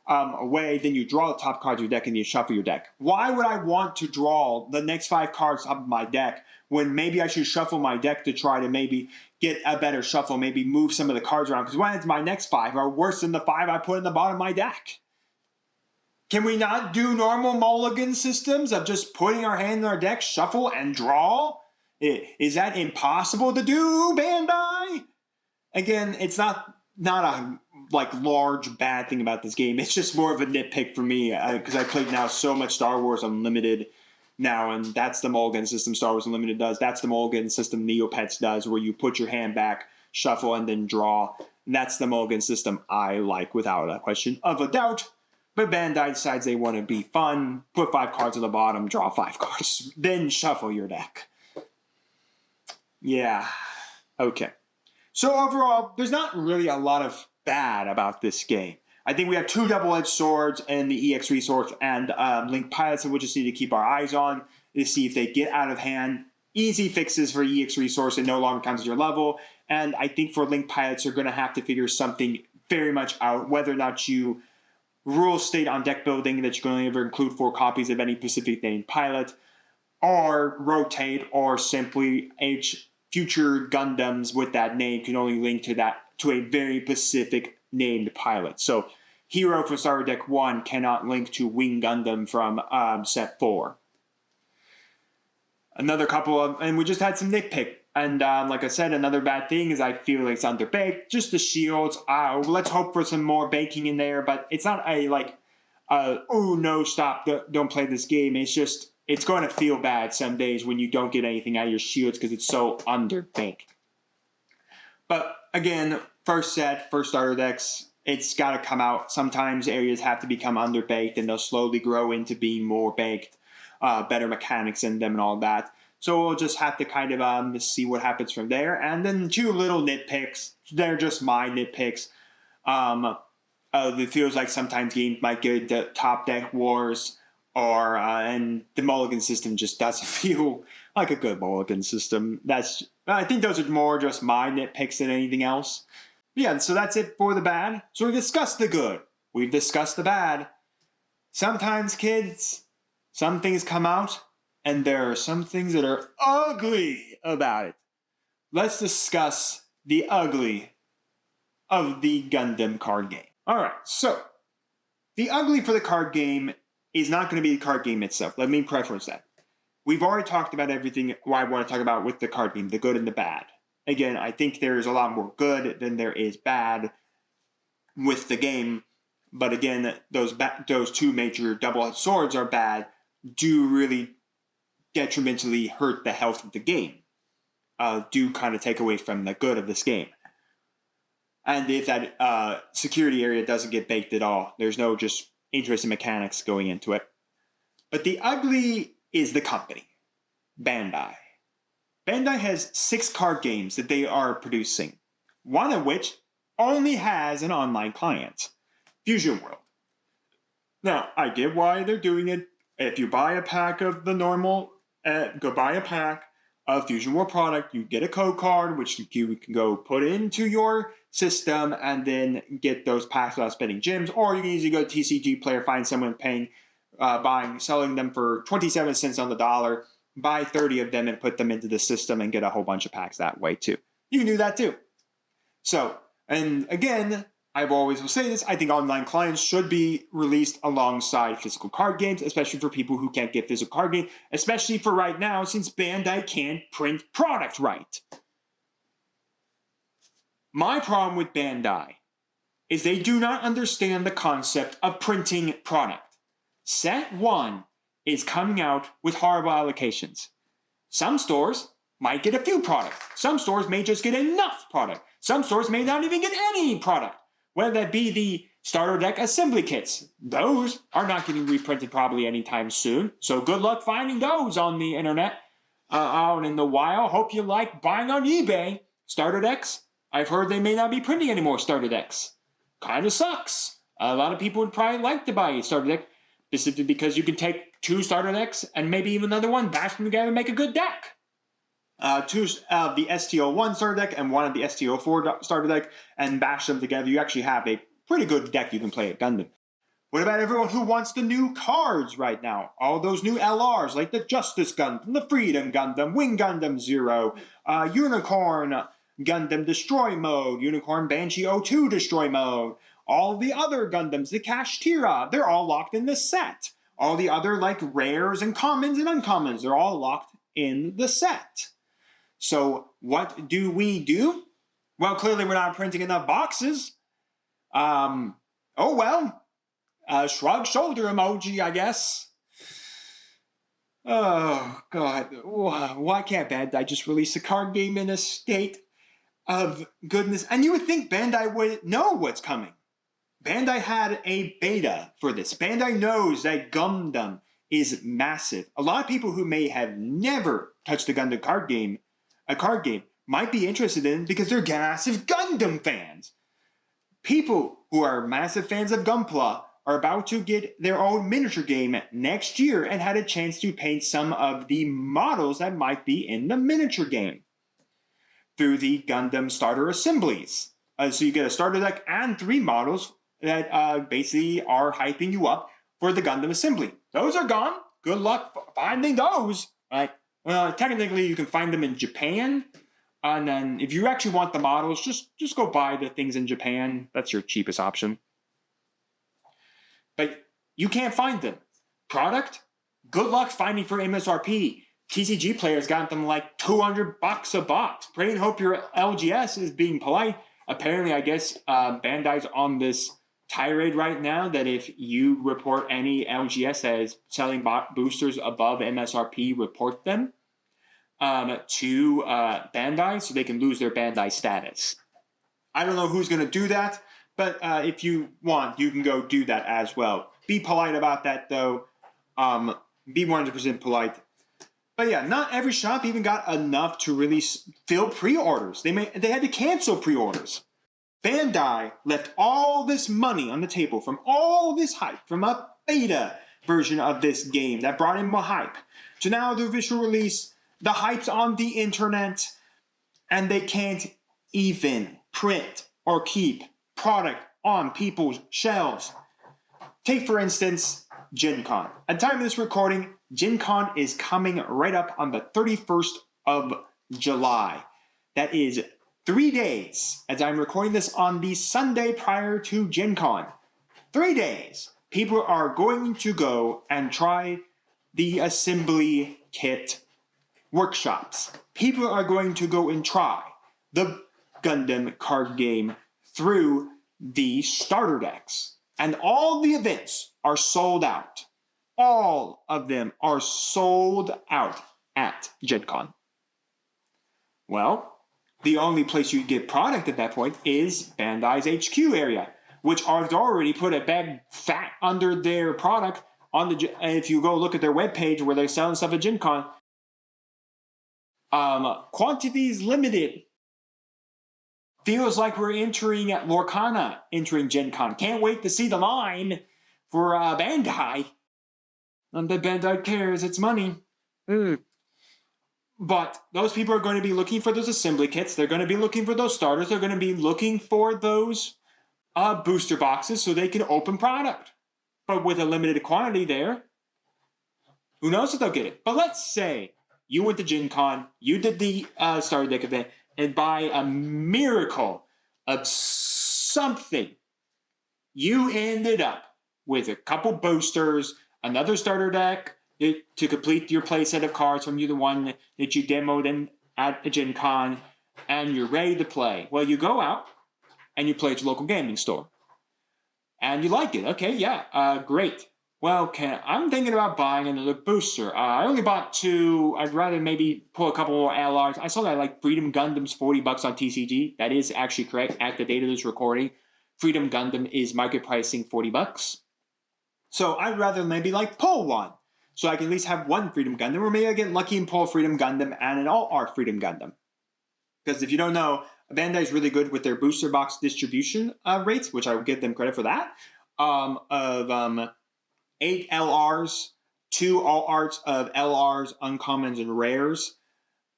away, then you draw the top cards of your deck and you shuffle your deck. Why would I want to draw the next 5 cards up of my deck when maybe I should shuffle my deck to try to maybe get a better shuffle, maybe move some of the cards around? Because when my next 5 are worse than the 5 I put in the bottom of my deck. Can we not do normal mulligan systems of just putting our hand in our deck, shuffle, and draw? Is that impossible to do, Bandai? Again, it's not a large bad thing about this game. It's just more of a nitpick for me because I played now so much Star Wars Unlimited now, and that's the mulligan system Star Wars Unlimited does. That's the mulligan system Neopets does, where you put your hand back, shuffle, and then draw. And that's the mulligan system I like without a question of a doubt. But Bandai decides they want to be fun, put 5 cards on the bottom, draw 5 cards, then shuffle your deck. Yeah, okay. So overall, there's not really a lot of bad about this game. I think we have 2 double-edged swords and the EX Resource and Link Pilots that we'll just need to keep our eyes on to see if they get out of hand. Easy fixes for EX Resource, it no longer counts as your level. And I think for Link Pilots, you're going to have to figure something very much out, whether or not you rules state on deck building that you can only ever include 4 copies of any specific named pilot, or rotate, or simply future Gundams with that name can only link to a very specific named pilot. So Hero from Star Wars Deck 1 cannot link to Wing Gundam from set 4. Another couple of, and we just had some nitpick. And like I said, another bad thing is I feel like it's underbaked. Just the shields. Let's hope for some more baking in there, but it's not oh no, stop, don't play this game. It's just, it's going to feel bad some days when you don't get anything out of your shields because it's so underbaked. But again, first set, first starter decks, it's got to come out. Sometimes areas have to become underbaked and they'll slowly grow into being more baked, better mechanics in them and all that. So we'll just have to kind of see what happens from there. And then 2 little nitpicks. They're just my nitpicks. It feels like sometimes games might get into top deck wars, and the mulligan system just doesn't feel like a good mulligan system. I think those are more just my nitpicks than anything else. But yeah, so that's it for the bad. So we discussed the good. We've discussed the bad. Sometimes, kids, some things come out, and there are some things that are ugly about it. Let's discuss the ugly of the Gundam card game. Alright, so the ugly for the card game is not going to be the card game itself. Let me preference that. We've already talked about everything I want to talk about with the card game, the good and the bad. Again, I think there is a lot more good than there is bad with the game. but again, those two major double-edged swords are bad, do really detrimentally hurt the health of the game, do kind of take away from the good of this game. And if that security area doesn't get baked at all, there's no just interesting mechanics going into it. But the ugly is the company, Bandai. Bandai has 6 card games that they are producing, one of which only has an online client, Fusion World. Now, I get why they're doing it. If you buy a pack of the normal, go buy a pack of Fusion World product, you get a code card, which you can go put into your system and then get those packs without spending gems, or you can easily go to TCG Player, find someone selling them for 27 cents on the dollar, buy 30 of them and put them into the system and get a whole bunch of packs that way too. You can do that too. So, and again, I've always will say this, I think online clients should be released alongside physical card games, especially for people who can't get physical card games, especially for right now since Bandai can't print product right. My problem with Bandai is they do not understand the concept of printing product. Set 1 is coming out with horrible allocations. Some stores might get a few products. Some stores may just get enough product. Some stores may not even get any product. Whether that be the starter deck assembly kits. Those are not getting reprinted probably anytime soon. So good luck finding those on the internet out in the wild. Hope you like buying on eBay. Starter decks. I've heard they may not be printing any more starter decks. Kind of sucks. A lot of people would probably like to buy a starter deck, specifically because you can take 2 starter decks and maybe even another one, bash them together and make a good deck. 2 of the STO1 starter deck and 1 of the STO4 starter deck and bash them together. You actually have a pretty good deck you can play at Gundam. What about everyone who wants the new cards right now? All those new LRs like the Justice Gundam, the Freedom Gundam, Wing Gundam Zero, Unicorn Gundam Destroy Mode, Unicorn Banshee 02 Destroy Mode, all the other Gundams, the Kashtira, they're all locked in the set. All the other like rares and commons and uncommons, they're all locked in the set. So what do we do? Well, clearly we're not printing enough boxes. Oh well. Shrug shoulder emoji, I guess. Oh God, why can't Bandai just release a card game in a state of goodness? And you would think Bandai would know what's coming. Bandai had a beta for this. Bandai knows that Gundam is massive. A lot of people who may have never touched a Gundam card game, might be interested in because they're massive Gundam fans. People who are massive fans of Gunpla are about to get their own miniature game next year and had a chance to paint some of the models that might be in the miniature game through the Gundam starter assemblies. So you get a starter deck and 3 models that basically are hyping you up for the Gundam assembly. Those are gone. Good luck finding those. Right? Technically, you can find them in Japan. And then if you actually want the models, just go buy the things in Japan. That's your cheapest option. But you can't find them. Product? Good luck finding for MSRP. TCG players got them like $200 a box. Pray and hope your LGS is being polite. Apparently, I guess Bandai's on this tirade right now that if you report any LGS as selling boosters above MSRP, report them to Bandai so they can lose their Bandai status. I don't know who's going to do that, but if you want, you can go do that as well. Be polite about that, though. Be 100% polite. But yeah, not every shop even got enough to really fill pre-orders. They had to cancel pre-orders. Bandai left all this money on the table from all this hype, from a beta version of this game that brought in more hype, to now the official release, the hype's on the internet, and they can't even print or keep product on people's shelves. Take, for instance, Gen Con. At the time of this recording, Gen Con is coming right up on the 31st of July. That is 3 days, as I'm recording this on the Sunday prior to Gen Con. 3 days. People are going to go and try the assembly kit workshops. People are going to go and try the Gundam card game through the starter decks. and all the events are sold out. All of them are sold out at Gen Con. Well, the only place you get product at that point is Bandai's HQ area, which has already put a bag fat under their product on the. If you go look at their webpage where they're selling stuff at Gen Con, quantities limited. Feels like we're entering at Lorcana, entering Gen Con. Can't wait to see the line for Bandai. Not that Bandai cares, it's money. But those people are going to be looking for those assembly kits. They're going to be looking for those starters. They're going to be looking for those booster boxes so they can open product. But with a limited quantity there, who knows if they'll get it. But let's say you went to Gen Con, you did the starter deck event, and by a miracle of something, you ended up with a couple boosters, another starter deck to complete your play set of cards from the one that you demoed in at Gen Con, and you're ready to play. Well, you go out and you play at your local gaming store. And you like it. Okay, yeah, great. Well, I'm thinking about buying another booster. I only bought 2. I'd rather maybe pull a couple more LRs. I saw that like Freedom Gundam's $40 on TCG. That is actually correct. At the date of this recording, Freedom Gundam is market pricing $40. So I'd rather maybe like pull one. So I can at least have one Freedom Gundam, or maybe I get lucky and pull a Freedom Gundam and an all-art Freedom Gundam. Because if you don't know, Bandai is really good with their booster box distribution rates, which I will give them credit for that, of 8 LRs, 2 all arts of LRs, uncommons, and rares,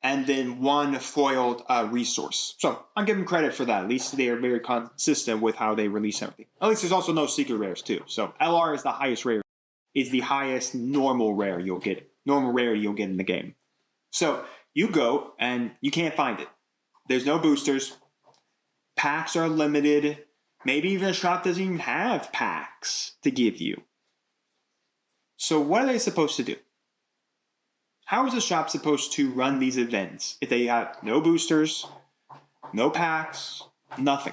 and then 1 foiled resource. So I'll give them credit for that. At least they are very consistent with how they release everything. At least there's also no secret rares too. So LR is the highest rare, is the highest normal rare you'll get. Normal rare you'll get in the game. So you go and you can't find it. There's no boosters. Packs are limited. Maybe even a shop doesn't even have packs to give you. So what are they supposed to do? How is a shop supposed to run these events if they have no boosters, no packs, nothing?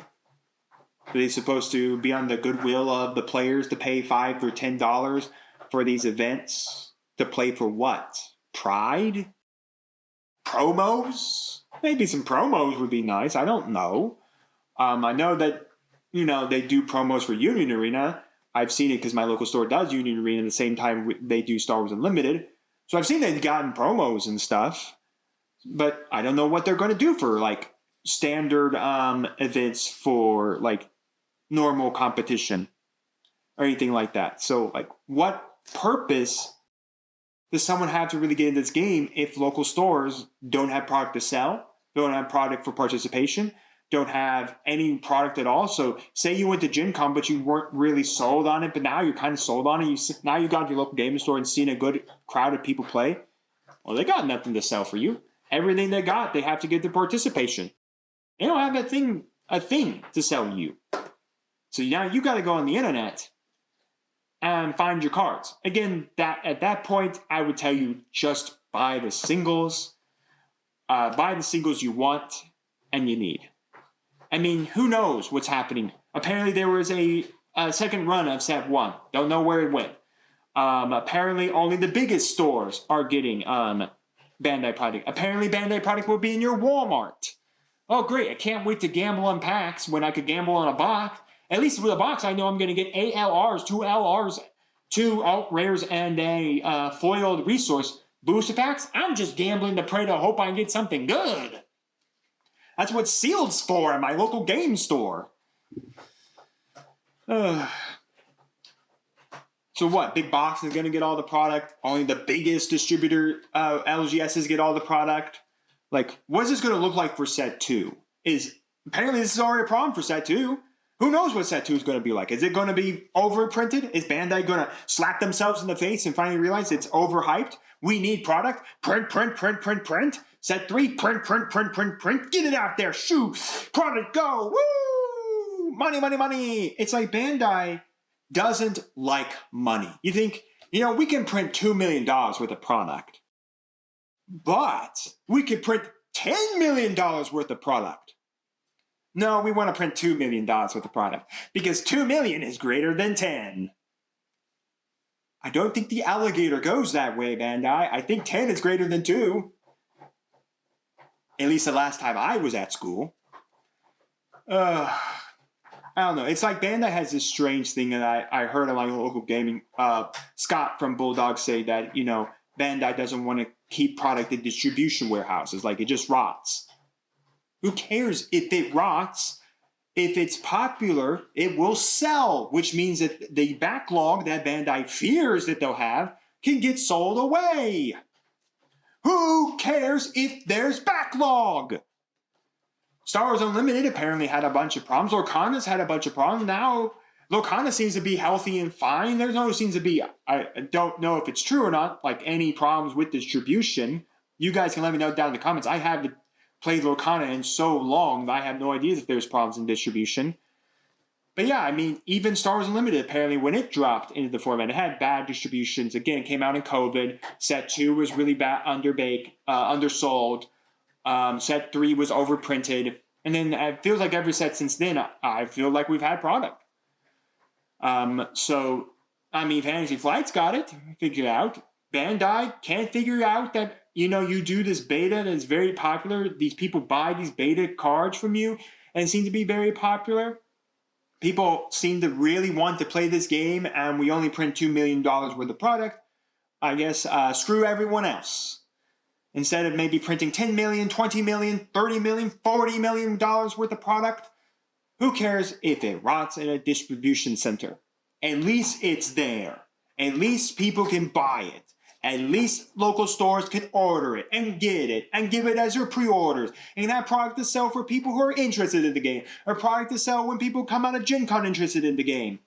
Are they supposed to be on the goodwill of the players to pay $5 or $10 for these events? To play for what? Pride? Promos? Maybe some promos would be nice. I don't know. I know that, they do promos for Union Arena. I've seen it because my local store does Union Arena at the same time they do Star Wars Unlimited. So I've seen they've gotten promos and stuff. But I don't know what they're going to do for, like, standard events for, like, normal competition or anything like that. So, like, what purpose does someone have to really get into this game if local stores don't have product to sell, don't have product for participation, don't have any product at all? So say you went to Gen Con, but you weren't really sold on it, but now you're kind of sold on it. Now you got to your local gaming store and seen a good crowd of people play. Well, they got nothing to sell for you. Everything they got, they have to get their participation. They don't have a thing to sell you. So now you got to go on the internet and find your cards. Again, at that point, I would tell you just buy the singles. Buy the singles you want and you need. I mean, who knows what's happening? Apparently there was a second run of Set 1. Don't know where it went. Apparently only the biggest stores are getting Bandai product. Apparently Bandai product will be in your Walmart. Oh, great. I can't wait to gamble on packs when I could gamble on a box. At least with a box, I know I'm going to get 8 LRs, 2 LRs, 2 alt rares, and a foiled resource. Booster packs? I'm just gambling to pray to hope I can get something good. That's what Sealed's for at my local game store. So what? Big Box is going to get all the product? Only the biggest distributor, LGSs, get all the product? Like, what is this going to look like for Set 2? Apparently this is already a problem for Set 2. Who knows what Set 2 is going to be like? Is it going to be overprinted? Is Bandai going to slap themselves in the face and finally realize it's overhyped? We need product. Print, print, print, print, print. Set 3, print, print, print, print, print. Get it out there. Shoo. Product, go. Woo! Money, money, money. It's like Bandai doesn't like money. You think, we can print $2 million worth of product. But we could print $10 million worth of product. No, we want to print $2 million worth of product because 2 million is greater than 10. I don't think the alligator goes that way, Bandai. I think 10 is greater than 2. At least the last time I was at school. I don't know. It's like Bandai has this strange thing that I heard on my local gaming. Scott from Bulldog say that, you know, Bandai doesn't want to keep product in distribution warehouses. Like, it just rots. Who cares if it rots? If it's popular, it will sell, which means that the backlog that Bandai fears that they'll have can get sold away. Who cares if there's backlog? Star Wars Unlimited apparently had a bunch of problems. Lorcana's had a bunch of problems. Now, Lorcana seems to be healthy and fine. There's no seems to be, I don't know if it's true or not, like any problems with distribution. You guys can let me know down in the comments. I haven't played Lorcana in so long that I have no idea if there's problems in distribution. But yeah, I mean, even Star Wars Unlimited, apparently, when it dropped into the format, it had bad distributions. Again, it came out in COVID. Set 2 was really bad, undersold. Set 3 was overprinted. And then it feels like every set since then, I feel like we've had product. So, I mean, Fantasy Flight's got it figured out. Bandai can't figure out that, you know, you do this beta that is very popular. These people buy these beta cards from you and seem to be very popular. People seem to really want to play this game, and we only print $2 million worth of product. I guess screw everyone else. Instead of maybe printing $10 million, $20 million, $30 million, $40 million worth of product, who cares if it rots in a distribution center? At least it's there. At least people can buy it. At least local stores can order it and get it and give it as your pre-orders and have product to sell for people who are interested in the game, or product to sell when people come out of Gen Con interested in the game.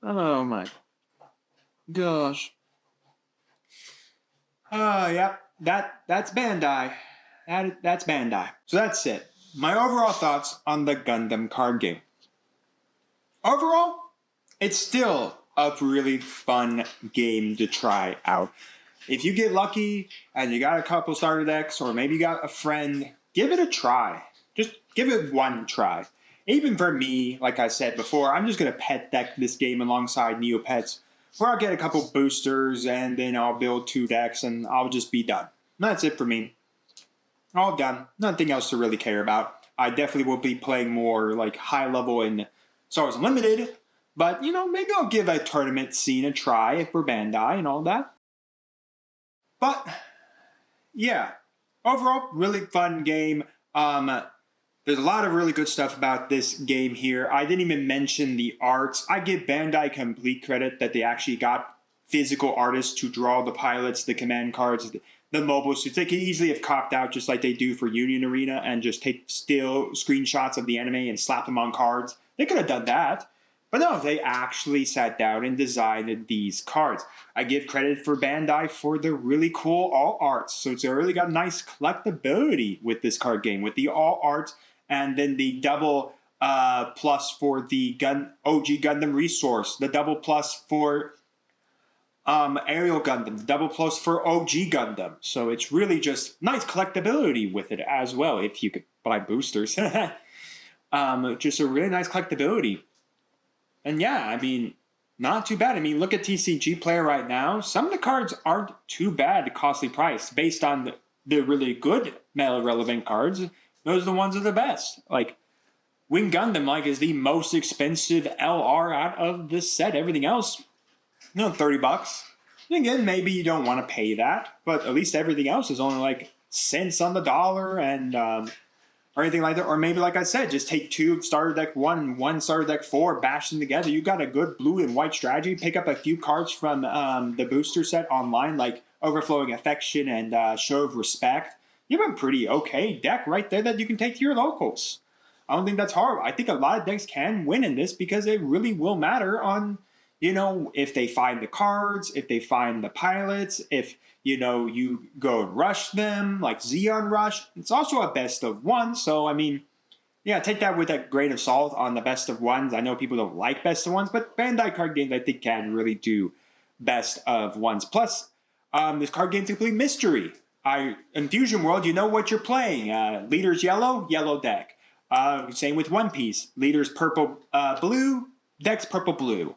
Oh my gosh. Yep, that's Bandai. That's Bandai. So that's it. My overall thoughts on the Gundam card game. Overall, it's still a really fun game to try out. If you get lucky and you got a couple starter decks, or maybe you got a friend, give it a try. Just give it one try. Even for me, like I said before, I'm just going to pet deck this game alongside Neopets, where I'll get a couple boosters and then I'll build 2 decks and I'll just be done. That's it for me. All done. Nothing else to really care about. I definitely will be playing more like high level in Star Wars Unlimited. But, you know, maybe I'll give a tournament scene a try for Bandai and all that. But, yeah. Overall, really fun game. There's a lot of really good stuff about this game here. I didn't even mention the arts. I give Bandai complete credit that they actually got physical artists to draw the pilots, the command cards, the mobile suits. They could easily have copped out just like they do for Union Arena and just take still screenshots of the anime and slap them on cards. They could have done that. But no, they actually sat down and designed these cards. I give credit for Bandai for the really cool all arts. So it's really got nice collectability with this card game, with the all arts and then the double plus for the OG Gundam resource, the double plus for Aerial Gundam, the double plus for OG Gundam. So it's really just nice collectability with it as well, if you could buy boosters. Just a really nice collectability. And yeah, I mean, not too bad. I mean, look at TCG Player right now. Some of the cards aren't too bad costly price based on the really good meta relevant cards. Those are the ones that are the best. Like, Wing Gundam like is the most expensive LR out of this set. Everything else, you know, $30. And again, maybe you don't want to pay that, but at least everything else is only like cents on the dollar and or anything like that. Or maybe, like I said, just take 2 starter deck 1 and 1 starter deck 4, bash them together. You got a good blue and white strategy. Pick up a few cards from the booster set online, like Overflowing Affection and Show of Respect. You have a pretty okay deck right there that you can take to your locals. I don't think that's horrible. I think a lot of decks can win in this because it really will matter on, you know, if they find the cards, if they find the pilots, if, you know, you go and rush them, like Xeon Rush. It's also a best of 1, so, I mean, yeah, take that with a grain of salt on the best of 1s. I know people don't like best of 1s, but Bandai card games, I think, can really do best of 1s. Plus, this card game's a complete mystery. In Fusion World, you know what you're playing. Leader's yellow, yellow deck. Same with One Piece. Leaders purple, blue, decks purple, blue.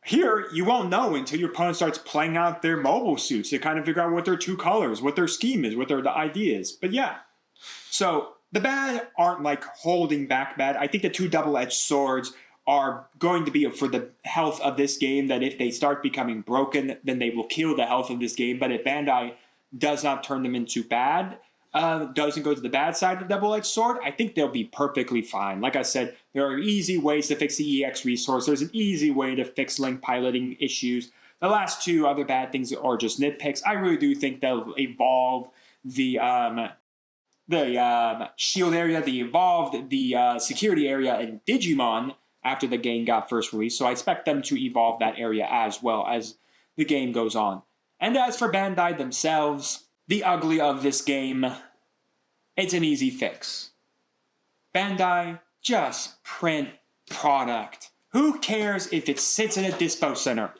Here, you won't know until your opponent starts playing out their mobile suits to kind of figure out what their two colors, what their scheme is, what the idea is. But yeah, so the bad aren't like holding back bad. I think the two double-edged swords are going to be for the health of this game, that if they start becoming broken, then they will kill the health of this game. But if Bandai does not turn them into bad, doesn't go to the bad side of the double-edged sword, I think they'll be perfectly fine. Like I said, there are easy ways to fix the EX resource. There's an easy way to fix link piloting issues. The last two other bad things are just nitpicks. I really do think they'll evolve the shield area, the security area in Digimon after the game got first released. So I expect them to evolve that area as well as the game goes on. And as for Bandai themselves, the ugly of this game, it's an easy fix. Bandai, just print product. Who cares if it sits in a dispo center?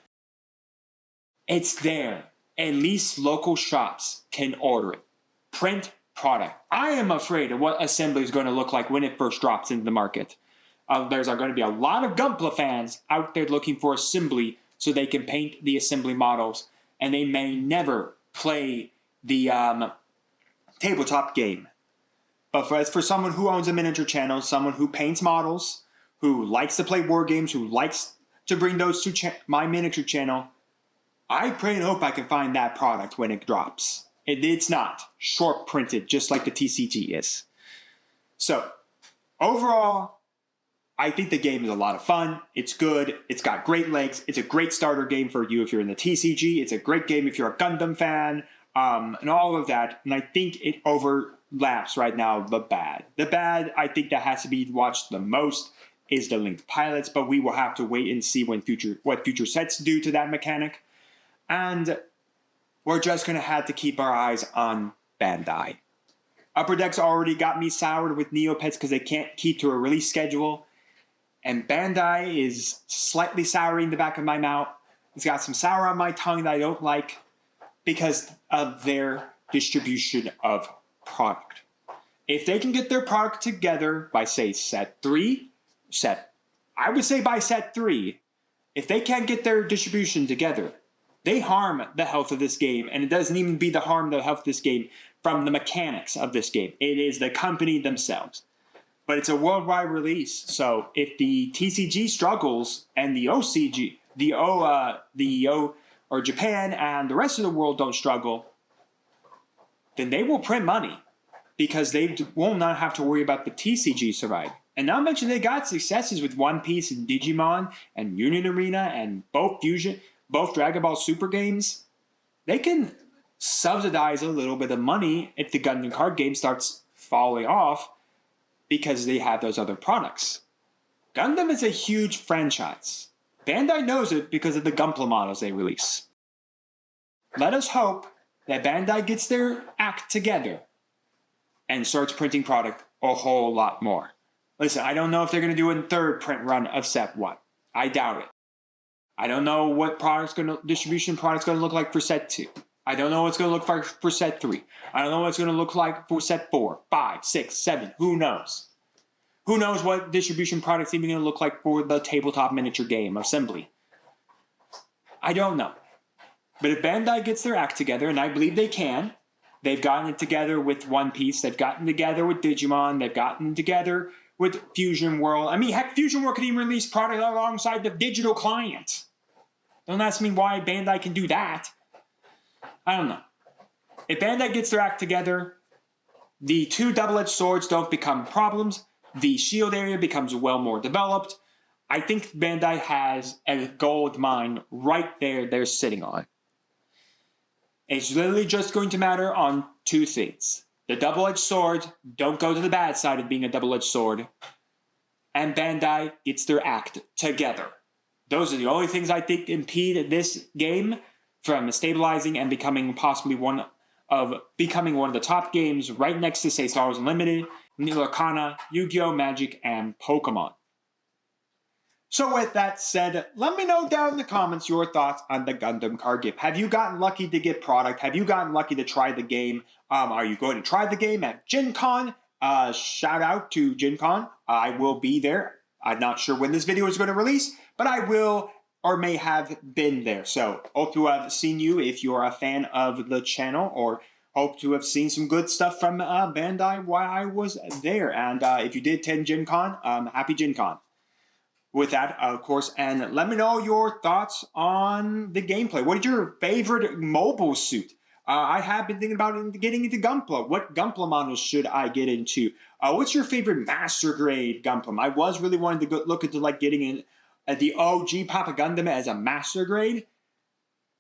It's there. At least local shops can order it. Print product. I am afraid of what assembly is going to look like when it first drops into the market. There's going to be a lot of Gunpla fans out there looking for assembly so they can paint the assembly models, and they may never play the tabletop game. But as for someone who owns a miniature channel, someone who paints models, who likes to play war games, who likes to bring those to my miniature channel, I pray and hope I can find that product when it drops. It's not short printed, just like the TCG is. So, overall, I think the game is a lot of fun. It's good. It's got great legs. It's a great starter game for you if you're in the TCG. It's a great game if you're a Gundam fan, and all of that. And I think it overlaps right now the bad. The bad, I think, that has to be watched the most is the linked pilots, but we will have to wait and see what future sets do to that mechanic. And we're just going to have to keep our eyes on Bandai. Upper Deck's already got me soured with Neopets because they can't keep to a release schedule. And Bandai is slightly souring the back of my mouth. It's got some sour on my tongue that I don't like because of their distribution of product. If they can get their product together by, say, I would say by set 3, if they can't get their distribution together, they harm the health of this game. And it doesn't even be the harm the health of this game from the mechanics of this game. It is the company themselves. But it's a worldwide release, so if the TCG struggles and the OCG, or Japan and the rest of the world don't struggle, then they will print money because they will not have to worry about the TCG surviving. And not mention they got successes with One Piece and Digimon and Union Arena and both Dragon Ball Super games. They can subsidize a little bit of money if the Gundam Card Game starts falling off, because they have those other products. Gundam is a huge franchise. Bandai knows it because of the Gunpla models they release. Let us hope that Bandai gets their act together and starts printing product a whole lot more. Listen, I don't know if they're going to do a third print run of set 1. I doubt it. I don't know what distribution product's going to look like for set 2. I don't know what it's going to look like for set 3. I don't know what it's going to look like for set 4, 5, 6, 7. Who knows? Who knows what distribution product's even going to look like for the tabletop miniature game assembly? I don't know. But if Bandai gets their act together, and I believe they can, they've gotten it together with One Piece, they've gotten together with Digimon, they've gotten together with Fusion World. I mean, heck, Fusion World could even release product alongside the digital client. Don't ask me why Bandai can do that. I don't know. If Bandai gets their act together, the two double-edged swords don't become problems. The shield area becomes well more developed. I think Bandai has a gold mine right there they're sitting on. It's literally just going to matter on two things. The double-edged swords don't go to the bad side of being a double-edged sword. And Bandai gets their act together. Those are the only things I think impede this game from stabilizing and becoming one of the top games right next to, say, Star Wars Unlimited, Neo Arcana, Yu-Gi-Oh! Magic, and Pokemon. So with that said, let me know down in the comments your thoughts on the Gundam Card Game. Have you gotten lucky to get product? Have you gotten lucky to try the game? Are you going to try the game at Gen Con? shout out to Gen Con. I will be there. I'm not sure when this video is going to release, but I will or may have been there. So hope to have seen you if you're a fan of the channel, or hope to have seen some good stuff from Bandai while I was there. And if you did attend Gen Con, happy Gen Con. With that, of course, and let me know your thoughts on the gameplay. What is your favorite mobile suit? I have been thinking about getting into Gunpla. What Gunpla models should I get into? What's your favorite Master Grade Gunpla? I was really wanting to look into like getting in the OG Papa Gundam as a Master Grade.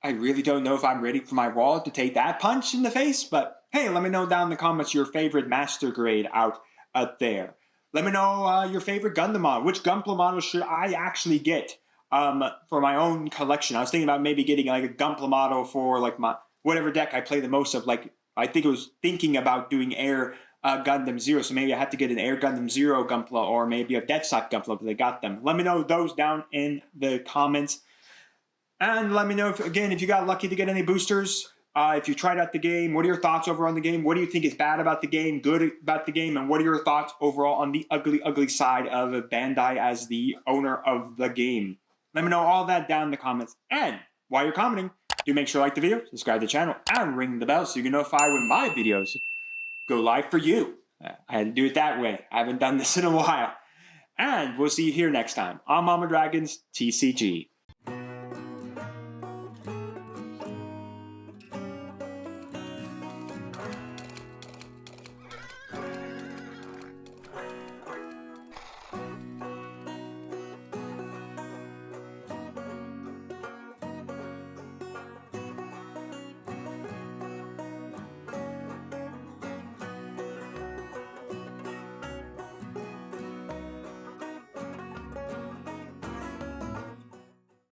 I really don't know if I'm ready for my wallet to take that punch in the face, but hey, let me know down in the comments your favorite Master Grade out there. Let me know your favorite Gundam model. Which Gunpla model should I actually get for my own collection? I was thinking about maybe getting like a Gunpla model for like my whatever deck I play the most of. Like I think it was thinking about doing Air Gundam Zero, so maybe I have to get an Air Gundam Zero Gunpla or maybe a Death Stock Gunpla if they got them. Let me know those down in the comments. And let me know, if you got lucky to get any boosters. If you tried out the game, what are your thoughts over on the game? What do you think is bad about the game, good about the game, and what are your thoughts overall on the ugly, ugly side of Bandai as the owner of the game? Let me know all that down in the comments. And while you're commenting, do make sure to like the video, subscribe to the channel, and ring the bell so you can notify when my videos go live for you. I had to do it that way. I haven't done this in a while. And we'll see you here next time on Mama Dragon's TCG.